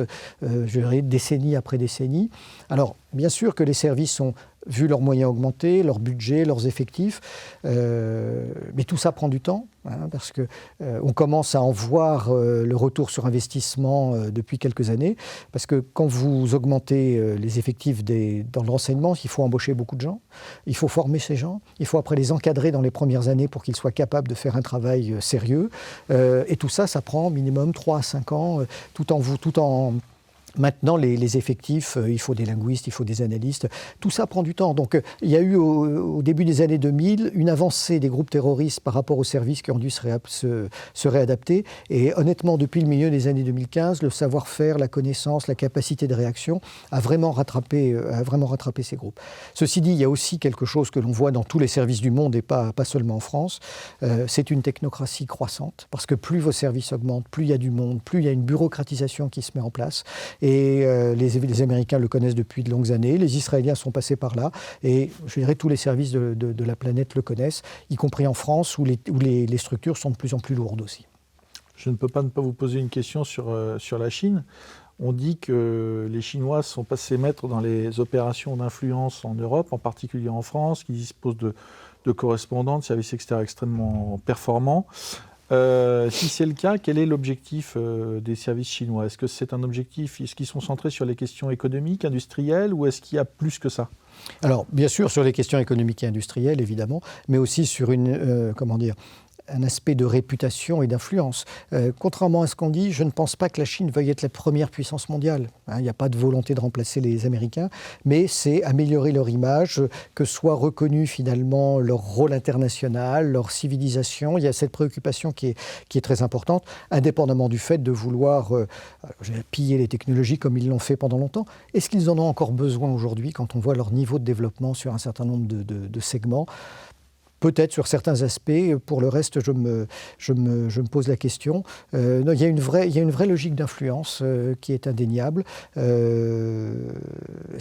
Speaker 2: je dirais, décennie après décennie. Alors, bien sûr que les services ont vu leurs moyens augmenter, leur budget, leurs effectifs, mais tout ça prend du temps, parce qu'on commence à en voir le retour sur investissement depuis quelques années, parce que quand vous augmentez les effectifs dans le renseignement, il faut embaucher beaucoup de gens, il faut former ces gens, il faut après les encadrer dans les premières années pour qu'ils soient capables de faire un travail sérieux, et tout ça, ça prend minimum 3 à 5 ans, tout en maintenant, les effectifs, il faut des linguistes, il faut des analystes, tout ça prend du temps. Donc il y a eu au début des années 2000 une avancée des groupes terroristes par rapport aux services qui ont dû se réadapter. Et honnêtement, depuis le milieu des années 2015, le savoir-faire, la connaissance, la capacité de réaction a vraiment rattrapé ces groupes. Ceci dit, il y a aussi quelque chose que l'on voit dans tous les services du monde et pas seulement en France, c'est une technocratie croissante. Parce que plus vos services augmentent, plus il y a du monde, plus il y a une bureaucratisation qui se met en place. Et les Américains le connaissent depuis de longues années, les Israéliens sont passés par là, et je dirais tous les services de la planète le connaissent, y compris en France, où les structures sont de plus en plus lourdes aussi.
Speaker 1: Je ne peux pas ne pas vous poser une question sur la Chine. On dit que les Chinois sont passés maîtres dans les opérations d'influence en Europe, en particulier en France, qui disposent de correspondants, de services extérieurs extrêmement performants. Si c'est le cas, quel est l'objectif des services chinois? Est-ce que c'est un objectif, est-ce qu'ils sont centrés sur les questions économiques, industrielles, ou est-ce qu'il y a plus que ça?
Speaker 2: Alors, bien sûr, sur les questions économiques et industrielles, évidemment, mais aussi sur un aspect de réputation et d'influence. Contrairement à ce qu'on dit, je ne pense pas que la Chine veuille être la première puissance mondiale. Il n'y a pas de volonté de remplacer les Américains, mais c'est améliorer leur image, que soit reconnu finalement leur rôle international, leur civilisation. Il y a cette préoccupation qui est très importante, indépendamment du fait de vouloir piller les technologies comme ils l'ont fait pendant longtemps. Est-ce qu'ils en ont encore besoin aujourd'hui quand on voit leur niveau de développement sur un certain nombre de segments ? Peut-être sur certains aspects, pour le reste, je me pose la question. Non, il y a une vraie logique d'influence qui est indéniable. Ce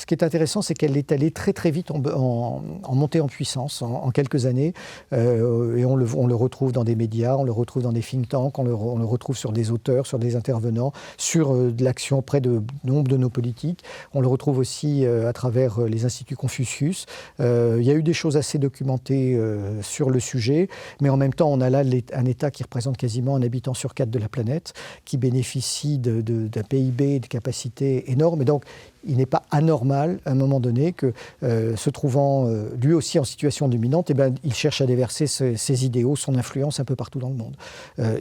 Speaker 2: qui est intéressant, c'est qu'elle est allée très très vite en montée en puissance en quelques années. Et on le retrouve dans des médias, on le retrouve dans des think tanks, on le retrouve sur des auteurs, sur des intervenants, sur de l'action auprès de nombre de nos politiques. On le retrouve aussi à travers les instituts Confucius. Il y a eu des choses assez documentées sur le sujet, mais en même temps, on a là un État qui représente quasiment un habitant sur 4 de la planète, qui bénéficie d'un PIB, de capacités énormes. Et donc, il n'est pas anormal, à un moment donné, que se trouvant lui aussi en situation dominante, il cherche à déverser ses idéaux, son influence un peu partout dans le monde.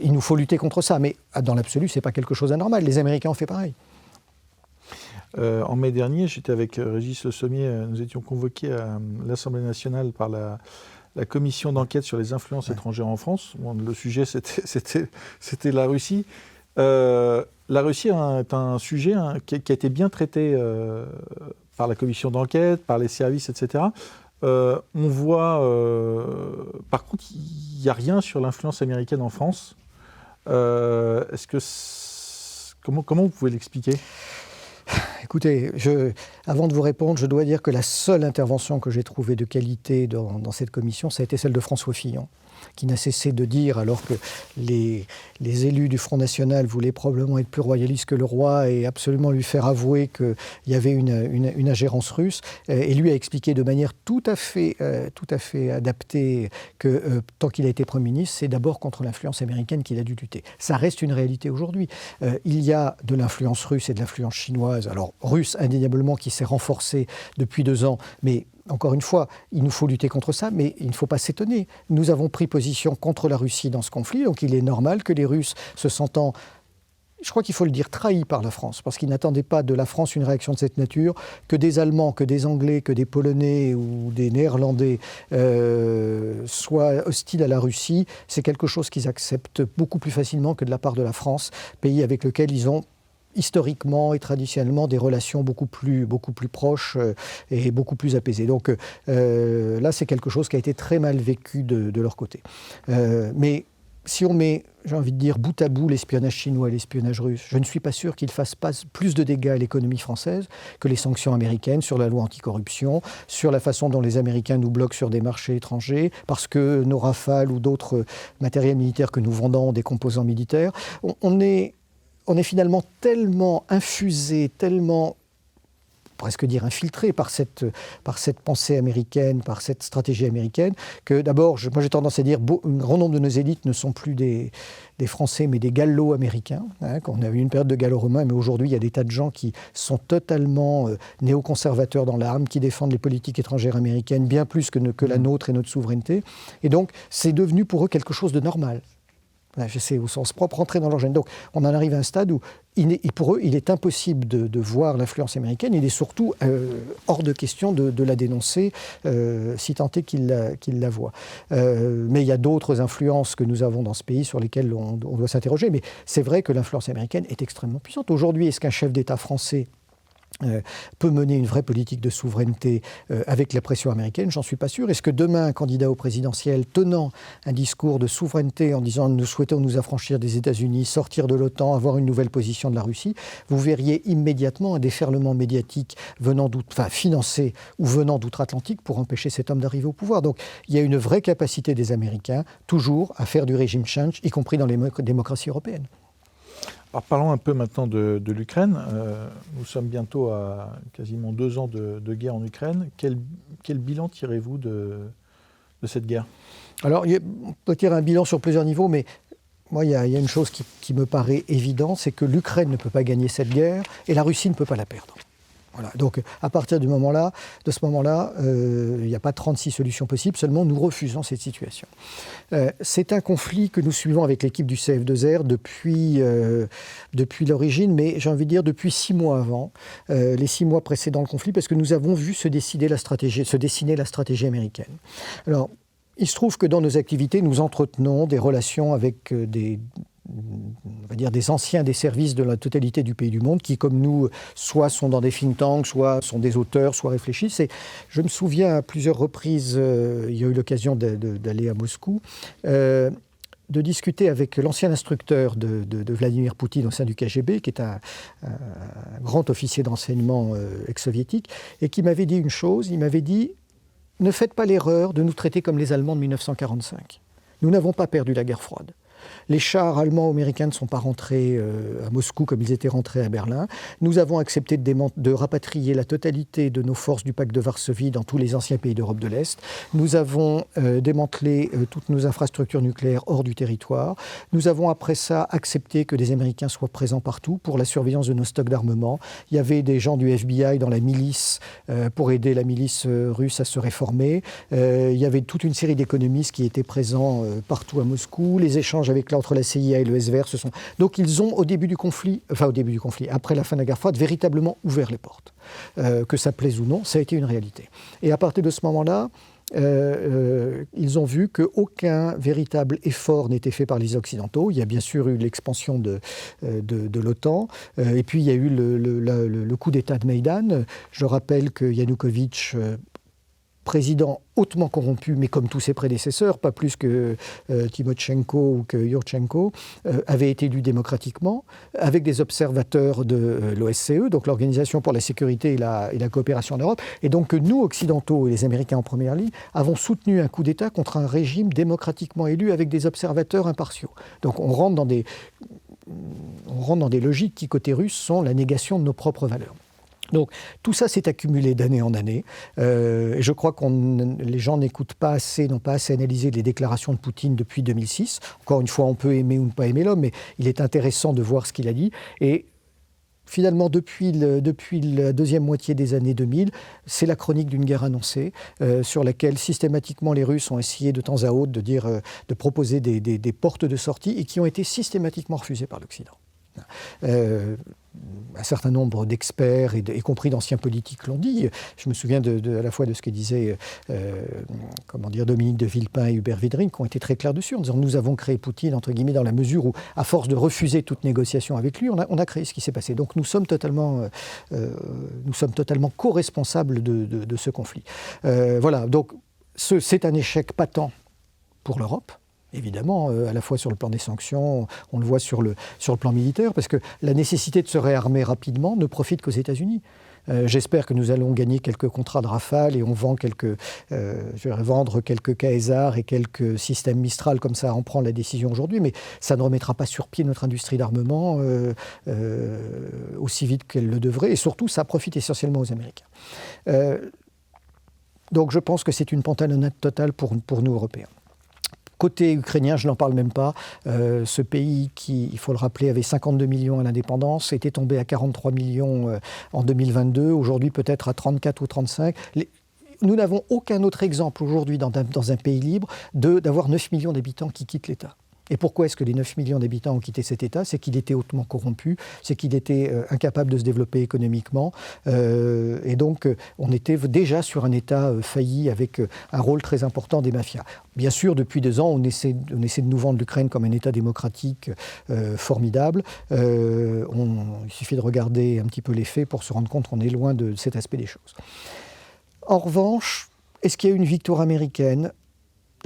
Speaker 2: Il nous faut lutter contre ça, mais dans l'absolu, ce n'est pas quelque chose d'anormal. Les Américains ont fait pareil.
Speaker 1: En mai dernier, j'étais avec Régis Le Sommier, nous étions convoqués à l'Assemblée nationale par la commission d'enquête sur les influences étrangères en France. Bon, le sujet, c'était la Russie. La Russie est un sujet qui a été bien traité par la commission d'enquête, par les services, etc. On voit, par contre, il n'y a rien sur l'influence américaine en France. Comment vous pouvez l'expliquer ?
Speaker 2: Écoutez, avant de vous répondre, je dois dire que la seule intervention que j'ai trouvée de qualité dans cette commission, ça a été celle de François Fillon, qui n'a cessé de dire, alors que les élus du Front National voulaient probablement être plus royalistes que le roi et absolument lui faire avouer qu'il y avait une ingérence russe. Et lui a expliqué de manière tout à fait adaptée que tant qu'il a été Premier ministre, c'est d'abord contre l'influence américaine qu'il a dû lutter. Ça reste une réalité aujourd'hui. Il y a de l'influence russe et de l'influence chinoise. Alors russe indéniablement qui s'est renforcée depuis 2 ans, mais encore une fois, il nous faut lutter contre ça, mais il ne faut pas s'étonner. Nous avons pris position contre la Russie dans ce conflit, donc il est normal que les Russes se sentant, je crois qu'il faut le dire, trahis par la France, parce qu'ils n'attendaient pas de la France une réaction de cette nature, que des Allemands, que des Anglais, que des Polonais ou des Néerlandais soient hostiles à la Russie. C'est quelque chose qu'ils acceptent beaucoup plus facilement que de la part de la France, pays avec lequel ils ont historiquement et traditionnellement des relations beaucoup plus proches et beaucoup plus apaisées. Donc là, c'est quelque chose qui a été très mal vécu de leur côté. Mais si on met, j'ai envie de dire, bout à bout l'espionnage chinois et l'espionnage russe, je ne suis pas sûr qu'il fasse pas plus de dégâts à l'économie française que les sanctions américaines sur la loi anticorruption, sur la façon dont les Américains nous bloquent sur des marchés étrangers, parce que nos Rafales ou d'autres matériels militaires que nous vendons ont des composants militaires. On est finalement tellement infusé, tellement, presque dire infiltré par cette pensée américaine, par cette stratégie américaine, que d'abord, moi j'ai tendance à dire, un grand nombre de nos élites ne sont plus des Français, mais des Gallo-américains. On a eu une période de Gallo-romains, mais aujourd'hui, il y a des tas de gens qui sont totalement néoconservateurs dans l'âme, qui défendent les politiques étrangères américaines bien plus que la nôtre et notre souveraineté. Et donc, c'est devenu pour eux quelque chose de normal. C'est au sens propre, rentrer dans leur gène. Donc on en arrive à un stade où, pour eux, il est impossible de voir l'influence américaine. Il est surtout hors de question de la dénoncer, si tant est qu'ils la voient. Mais il y a d'autres influences que nous avons dans ce pays sur lesquelles on doit s'interroger. Mais c'est vrai que l'influence américaine est extrêmement puissante. Aujourd'hui, est-ce qu'un chef d'État français peut mener une vraie politique de souveraineté avec la pression américaine? J'en suis pas sûr. Est-ce que demain, un candidat au présidentiel tenant un discours de souveraineté en disant « nous souhaitons nous affranchir des États-Unis, sortir de l'OTAN, avoir une nouvelle position de la Russie », vous verriez immédiatement un déferlement médiatique financé ou venant d'outre-Atlantique pour empêcher cet homme d'arriver au pouvoir. Donc il y a une vraie capacité des Américains, toujours, à faire du régime change, y compris dans les démocraties européennes.
Speaker 1: Alors parlons un peu maintenant de l'Ukraine. Nous sommes bientôt à quasiment 2 ans de guerre en Ukraine. Quel bilan tirez-vous de cette guerre?
Speaker 2: Alors, on peut tirer un bilan sur plusieurs niveaux, mais moi, il y a une chose qui me paraît évidente, c'est que l'Ukraine ne peut pas gagner cette guerre et la Russie ne peut pas la perdre. Voilà. Donc, à partir de ce moment-là, il n'y a pas 36 solutions possibles, seulement nous refusons cette situation. C'est un conflit que nous suivons avec l'équipe du CF2R depuis l'origine, mais j'ai envie de dire depuis 6 mois avant, les 6 mois précédant le conflit, parce que nous avons vu se dessiner la stratégie américaine. Alors, il se trouve que dans nos activités, nous entretenons des relations avec des anciens des services de la totalité du pays du monde qui, comme nous, soit sont dans des think tanks, soit sont des auteurs, soit réfléchissent. Et je me souviens à plusieurs reprises, il y a eu l'occasion d'aller à Moscou, de discuter avec l'ancien instructeur de Vladimir Poutine au sein du KGB, qui est un grand officier d'enseignement ex-soviétique, et qui m'avait dit une chose, il m'avait dit « Ne faites pas l'erreur de nous traiter comme les Allemands de 1945. Nous n'avons pas perdu la guerre froide. Les chars allemands ou américains ne sont pas rentrés à Moscou comme ils étaient rentrés à Berlin. Nous avons accepté de rapatrier la totalité de nos forces du pacte de Varsovie dans tous les anciens pays d'Europe de l'Est. Nous avons démantelé toutes nos infrastructures nucléaires hors du territoire. Nous avons après ça accepté que des Américains soient présents partout pour la surveillance de nos stocks d'armement. Il y avait des gens du FBI dans la milice pour aider la milice russe à se réformer. Il y avait toute une série d'économistes qui étaient présents partout à Moscou. Les échanges entre la CIA et le SVR se sont... Donc ils ont, après la fin de la guerre froide, véritablement ouvert les portes. Que ça plaise ou non, ça a été une réalité. Et à partir de ce moment-là, ils ont vu qu'aucun véritable effort n'était fait par les Occidentaux. Il y a bien sûr eu l'expansion de l'OTAN, et puis il y a eu le coup d'État de Maïdan. Je rappelle que Yanukovych président hautement corrompu, mais comme tous ses prédécesseurs, pas plus que Timoshenko ou que Yurchenko, avait été élu démocratiquement, avec des observateurs de l'OSCE, donc l'Organisation pour la sécurité et la coopération en Europe, et donc que nous, Occidentaux et les Américains en première ligne, avons soutenu un coup d'État contre un régime démocratiquement élu avec des observateurs impartiaux. Donc on rentre dans des logiques qui, côté russe, sont la négation de nos propres valeurs. Donc tout ça s'est accumulé d'année en année. Et je crois que les gens n'écoutent pas assez, n'ont pas assez analysé les déclarations de Poutine depuis 2006. Encore une fois, on peut aimer ou ne pas aimer l'homme, mais il est intéressant de voir ce qu'il a dit. Et finalement, depuis la deuxième moitié des années 2000, c'est la chronique d'une guerre annoncée, sur laquelle systématiquement les Russes ont essayé de temps à autre de proposer des portes de sortie et qui ont été systématiquement refusées par l'Occident. Un certain nombre d'experts, y compris d'anciens politiques, l'ont dit. Je me souviens à la fois de ce que disaient Dominique de Villepin et Hubert Védrine, qui ont été très clairs dessus, en disant « nous avons créé Poutine », entre guillemets, dans la mesure où, à force de refuser toute négociation avec lui, on a créé ce qui s'est passé. Donc nous sommes totalement co-responsables de ce conflit. Voilà, donc c'est un échec patent pour l'Europe. Évidemment, à la fois sur le plan des sanctions, on le voit sur le plan militaire, parce que la nécessité de se réarmer rapidement ne profite qu'aux États-Unis. J'espère que nous allons gagner quelques contrats de Rafale et on vend vendre quelques Caesar et quelques systèmes Mistral, comme ça on prend la décision aujourd'hui, mais ça ne remettra pas sur pied notre industrie d'armement aussi vite qu'elle le devrait, et surtout ça profite essentiellement aux Américains. Donc je pense que c'est une pantalonnade totale pour nous Européens. Côté ukrainien, je n'en parle même pas. Ce pays qui, il faut le rappeler, avait 52 millions à l'indépendance, était tombé à 43 millions en 2022, aujourd'hui peut-être à 34 ou 35. Nous n'avons aucun autre exemple aujourd'hui dans un pays libre d'avoir 9 millions d'habitants qui quittent l'État. Et pourquoi est-ce que les 9 millions d'habitants ont quitté cet État? C'est qu'il était hautement corrompu, c'est qu'il était incapable de se développer économiquement. Et donc, on était déjà sur un État failli avec un rôle très important des mafias. Bien sûr, depuis 2 ans, on essaie de nous vendre l'Ukraine comme un État démocratique formidable. Il suffit de regarder un petit peu les faits pour se rendre compte qu'on est loin de cet aspect des choses. En revanche, est-ce qu'il y a eu une victoire américaine ?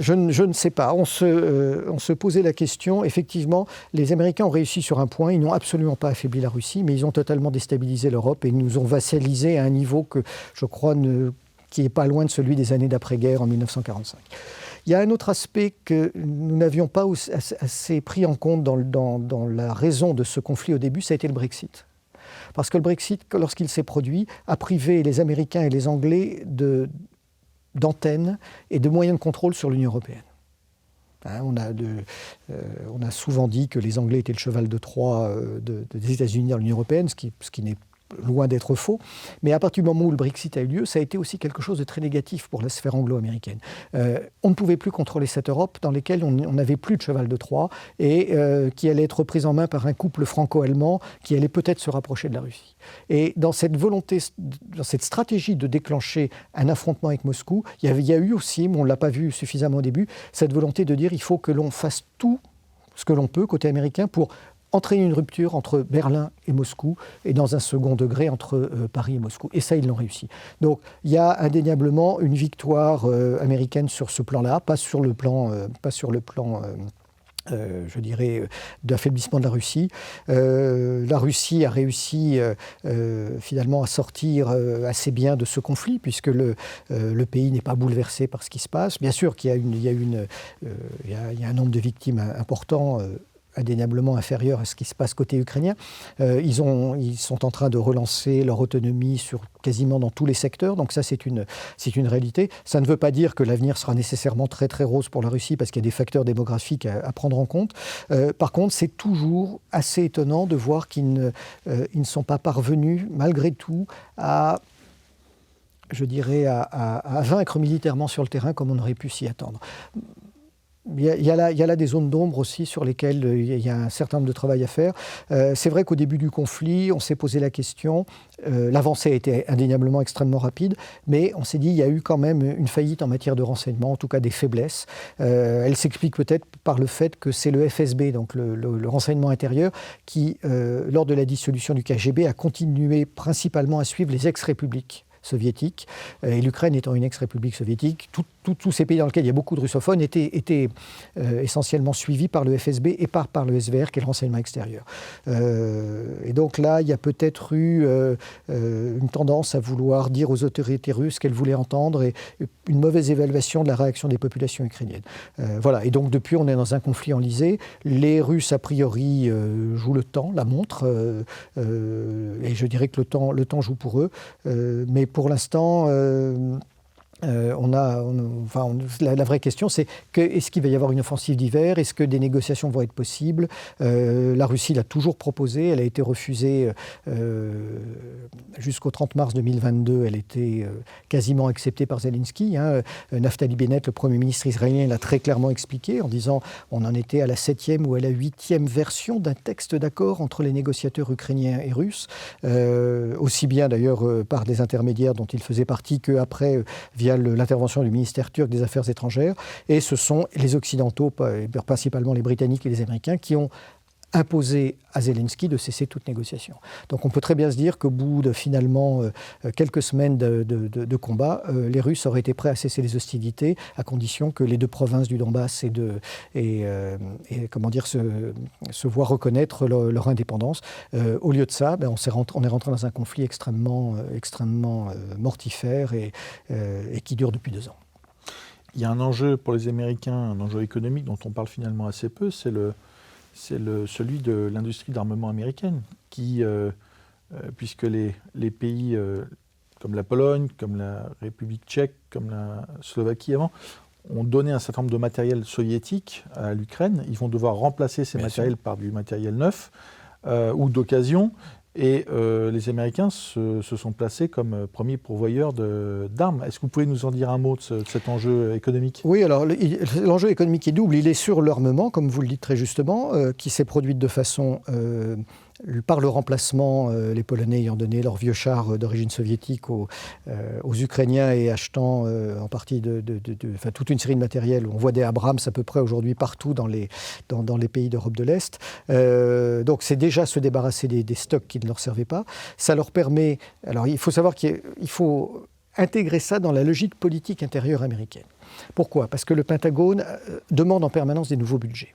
Speaker 2: Je ne sais pas. On se posait la question. Effectivement, les Américains ont réussi sur un point. Ils n'ont absolument pas affaibli la Russie, mais ils ont totalement déstabilisé l'Europe et nous ont vassalisés à un niveau que je crois qui n'est pas loin de celui des années d'après-guerre en 1945. Il y a un autre aspect que nous n'avions pas assez pris en compte dans la raison de ce conflit au début, ça a été le Brexit. Parce que le Brexit, lorsqu'il s'est produit, a privé les Américains et les Anglais d'antennes et de moyens de contrôle sur l'Union européenne. On a souvent dit que les Anglais étaient le cheval de Troie des États-Unis dans l'Union européenne, ce qui n'est loin d'être faux. Mais à partir du moment où le Brexit a eu lieu, ça a été aussi quelque chose de très négatif pour la sphère anglo-américaine. On ne pouvait plus contrôler cette Europe dans laquelle on n'avait plus de cheval de Troie et qui allait être prise en main par un couple franco-allemand qui allait peut-être se rapprocher de la Russie. Et dans cette volonté, dans cette stratégie de déclencher un affrontement avec Moscou, il y a eu aussi, mais on ne l'a pas vu suffisamment au début, cette volonté de dire il faut que l'on fasse tout ce que l'on peut côté américain pour entraîner une rupture entre Berlin et Moscou, et dans un second degré entre Paris et Moscou. Et ça, ils l'ont réussi. Donc, il y a indéniablement une victoire américaine sur ce plan-là, pas sur le plan je dirais, d'affaiblissement de la Russie. La Russie a réussi finalement à sortir assez bien de ce conflit, puisque le pays n'est pas bouleversé par ce qui se passe. Bien sûr qu'il y a un nombre de victimes important, indéniablement inférieur à ce qui se passe côté ukrainien. Ils sont en train de relancer leur autonomie sur quasiment dans tous les secteurs, donc ça c'est une réalité. Ça ne veut pas dire que l'avenir sera nécessairement très très rose pour la Russie, parce qu'il y a des facteurs démographiques à prendre en compte. Par contre, c'est toujours assez étonnant de voir qu'ils ne sont pas parvenus, malgré tout, à vaincre militairement sur le terrain comme on aurait pu s'y attendre. Il y a là des zones d'ombre aussi sur lesquelles il y a un certain nombre de travail à faire. C'est vrai qu'au début du conflit, on s'est posé la question. L'avancée a été indéniablement extrêmement rapide, mais on s'est dit qu'il y a eu quand même une faillite en matière de renseignement, en tout cas des faiblesses. Elle s'explique peut-être par le fait que c'est le FSB, donc le renseignement intérieur, qui, lors de la dissolution du KGB, a continué principalement à suivre les ex-républiques soviétique. Et l'Ukraine étant une ex-république soviétique, tous ces pays dans lesquels il y a beaucoup de russophones étaient essentiellement suivis par le FSB et par le SVR, qui est le renseignement extérieur. Et donc là, il y a peut-être eu une tendance à vouloir dire aux autorités russes qu'elles voulaient entendre et une mauvaise évaluation de la réaction des populations ukrainiennes. Voilà. Et donc depuis, on est dans un conflit enlisé. Les Russes, a priori, jouent le temps, la montre, et je dirais que le temps joue pour eux. Mais pour l'instant, la vraie question, c'est est-ce qu'il va y avoir une offensive d'hiver? Est-ce que des négociations vont être possibles? La Russie l'a toujours proposé, elle a été refusée jusqu'au 30 mars 2022, elle était quasiment acceptée par Zelensky. Naftali Bennett, le Premier ministre israélien, l'a très clairement expliqué en disant on en était à la 7e ou à la 8e version d'un texte d'accord entre les négociateurs ukrainiens et russes, aussi bien d'ailleurs par des intermédiaires dont il faisait partie qu'après via l'intervention du ministère turc des Affaires étrangères. Et ce sont les Occidentaux, principalement les Britanniques et les Américains, qui ont imposé à Zelensky de cesser toute négociation. Donc on peut très bien se dire qu'au bout de finalement quelques semaines de combat, les Russes auraient été prêts à cesser les hostilités à condition que les deux provinces du Donbass se voient reconnaître leur indépendance. Au lieu de ça, on est rentré dans un conflit extrêmement mortifère et qui dure depuis 2 ans.
Speaker 1: Il y a un enjeu pour les Américains, un enjeu économique dont on parle finalement assez peu, c'est celui de l'industrie d'armement américaine, qui, puisque les pays comme la Pologne, comme la République tchèque, comme la Slovaquie avant, ont donné un certain nombre de matériel soviétique à l'Ukraine, ils vont devoir remplacer ces matériels par du matériel neuf ou d'occasion. Et les Américains se sont placés comme premiers pourvoyeurs d'armes. Est-ce que vous pouvez nous en dire un mot de cet enjeu économique?
Speaker 2: Oui, alors l'enjeu économique est double. Il est sur l'armement, comme vous le dites très justement, qui s'est produit de façon par le remplacement, les Polonais ayant donné leurs vieux chars d'origine soviétique aux Ukrainiens et achetant en partie toute une série de matériel. On voit des Abrams à peu près aujourd'hui partout dans les pays d'Europe de l'Est. Donc c'est déjà se débarrasser des stocks qui ne leur servaient pas. Ça leur permet... Alors il faut savoir qu'il faut intégrer ça dans la logique politique intérieure américaine. Pourquoi? Parce que le Pentagone demande en permanence des nouveaux budgets.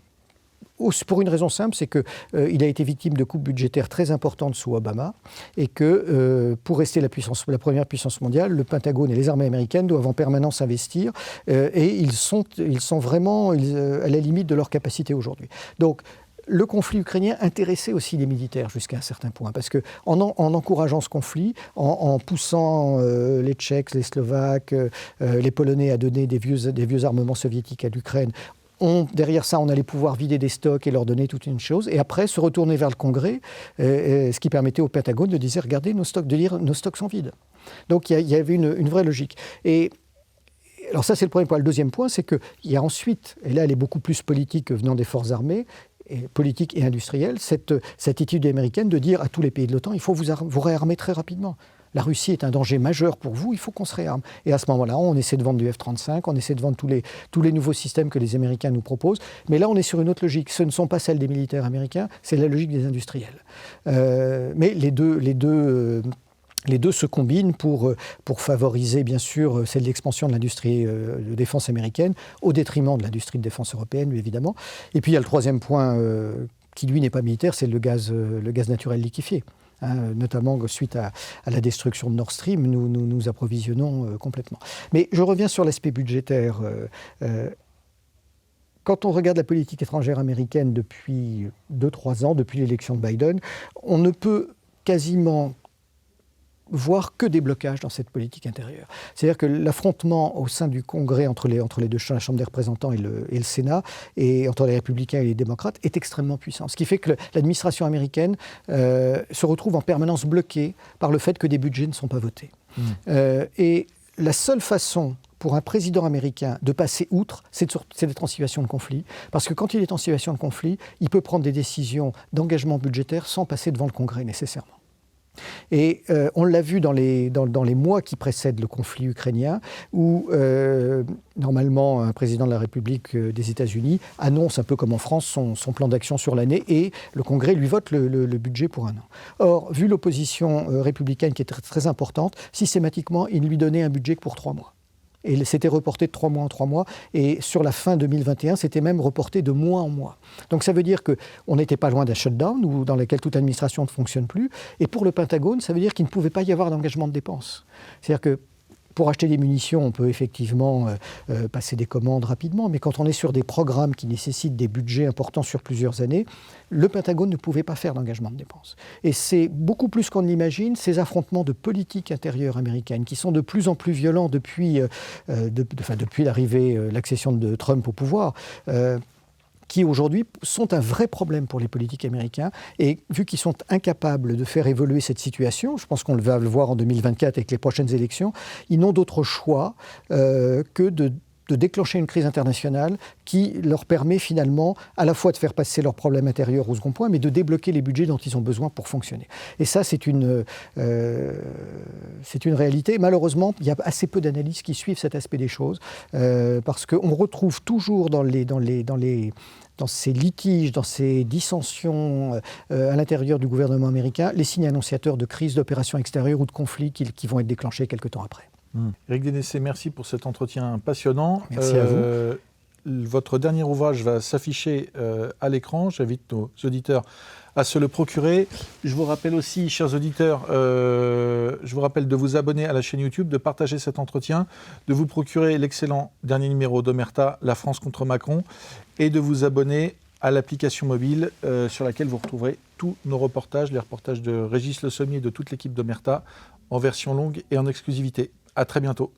Speaker 2: Pour une raison simple, c'est qu'il a été victime de coupes budgétaires très importantes sous Obama et que pour rester la première puissance mondiale, le Pentagone et les armées américaines doivent en permanence investir et ils sont vraiment à la limite de leur capacité aujourd'hui. Donc, le conflit ukrainien intéressait aussi les militaires jusqu'à un certain point, parce qu'en encourageant ce conflit, en poussant les Tchèques, les Slovaques, les Polonais à donner des vieux armements soviétiques à l'Ukraine, derrière ça, on allait pouvoir vider des stocks et leur donner toute une chose, et après se retourner vers le Congrès, ce qui permettait au Pentagone de dire « Regardez, nos stocks sont vides ». Donc il y avait une vraie logique. Et alors ça, c'est le premier point. Le deuxième point, c'est qu'il y a ensuite, et là elle est beaucoup plus politique venant des forces armées, et politique et industrielle, cette attitude américaine de dire à tous les pays de l'OTAN, il faut vous réarmer très rapidement. La Russie est un danger majeur pour vous, il faut qu'on se réarme. Et à ce moment-là, on essaie de vendre du F-35, on essaie de vendre tous les nouveaux systèmes que les Américains nous proposent. Mais là, on est sur une autre logique. Ce ne sont pas celles des militaires américains, c'est la logique des industriels. Mais les deux se combinent pour favoriser, bien sûr, celle d'expansion de l'industrie de défense américaine, au détriment de l'industrie de défense européenne, évidemment. Et puis, il y a le troisième point, qui, lui, n'est pas militaire, c'est le gaz naturel liquéfié. Notamment suite à la destruction de Nord Stream, nous approvisionnons complètement. Mais je reviens sur l'aspect budgétaire. Quand on regarde la politique étrangère américaine depuis 2-3 ans, depuis l'élection de Biden, on ne peut quasiment voir que des blocages dans cette politique intérieure. C'est-à-dire que l'affrontement au sein du Congrès entre les deux chambres, la Chambre des représentants et le Sénat, et entre les républicains et les démocrates, est extrêmement puissant. Ce qui fait que l'administration américaine se retrouve en permanence bloquée par le fait que des budgets ne sont pas votés. Et la seule façon pour un président américain de passer outre, c'est d'être en situation de conflit. Parce que quand il est en situation de conflit, il peut prendre des décisions d'engagement budgétaire sans passer devant le Congrès nécessairement. Et on l'a vu dans les mois qui précèdent le conflit ukrainien, où normalement un président de la République des États-Unis annonce, un peu comme en France, son plan d'action sur l'année, et le Congrès lui vote le budget pour un an. Or, vu l'opposition républicaine qui est très, très importante, systématiquement, il lui donnait un budget pour 3 mois. Et c'était reporté de 3 mois en 3 mois. Et sur la fin 2021, c'était même reporté de mois en mois. Donc ça veut dire qu'on n'était pas loin d'un shutdown ou dans lequel toute administration ne fonctionne plus. Et pour le Pentagone, ça veut dire qu'il ne pouvait pas y avoir d'engagement de dépenses. C'est-à-dire que pour acheter des munitions, on peut effectivement passer des commandes rapidement, mais quand on est sur des programmes qui nécessitent des budgets importants sur plusieurs années, le Pentagone ne pouvait pas faire d'engagement de dépenses. Et c'est beaucoup plus qu'on ne l'imagine, ces affrontements de politique intérieure américaine, qui sont de plus en plus violents depuis l'arrivée, l'accession de Trump au pouvoir, qui aujourd'hui sont un vrai problème pour les politiques américains. Et vu qu'ils sont incapables de faire évoluer cette situation, je pense qu'on va le voir en 2024 avec les prochaines élections, ils n'ont d'autre choix que de déclencher une crise internationale qui leur permet finalement à la fois de faire passer leurs problèmes intérieurs au second point, mais de débloquer les budgets dont ils ont besoin pour fonctionner. Et ça, c'est une réalité. Malheureusement, il y a assez peu d'analyses qui suivent cet aspect des choses, parce qu'on retrouve toujours dans ces litiges, dans ces dissensions à l'intérieur du gouvernement américain, les signes annonciateurs de crises, d'opérations extérieures ou de conflits qui vont être déclenchés quelque temps après.
Speaker 1: Éric Dénessé, merci pour cet entretien passionnant.
Speaker 2: Merci à vous.
Speaker 1: Votre dernier ouvrage va s'afficher à l'écran. J'invite nos auditeurs à se le procurer. Je vous rappelle aussi, chers auditeurs, je vous rappelle de vous abonner à la chaîne YouTube, de partager cet entretien, de vous procurer l'excellent dernier numéro d'Omerta, La France contre Macron, et de vous abonner à l'application mobile sur laquelle vous retrouverez tous nos reportages, les reportages de Régis Le Sommier et de toute l'équipe d'Omerta, en version longue et en exclusivité. À très bientôt.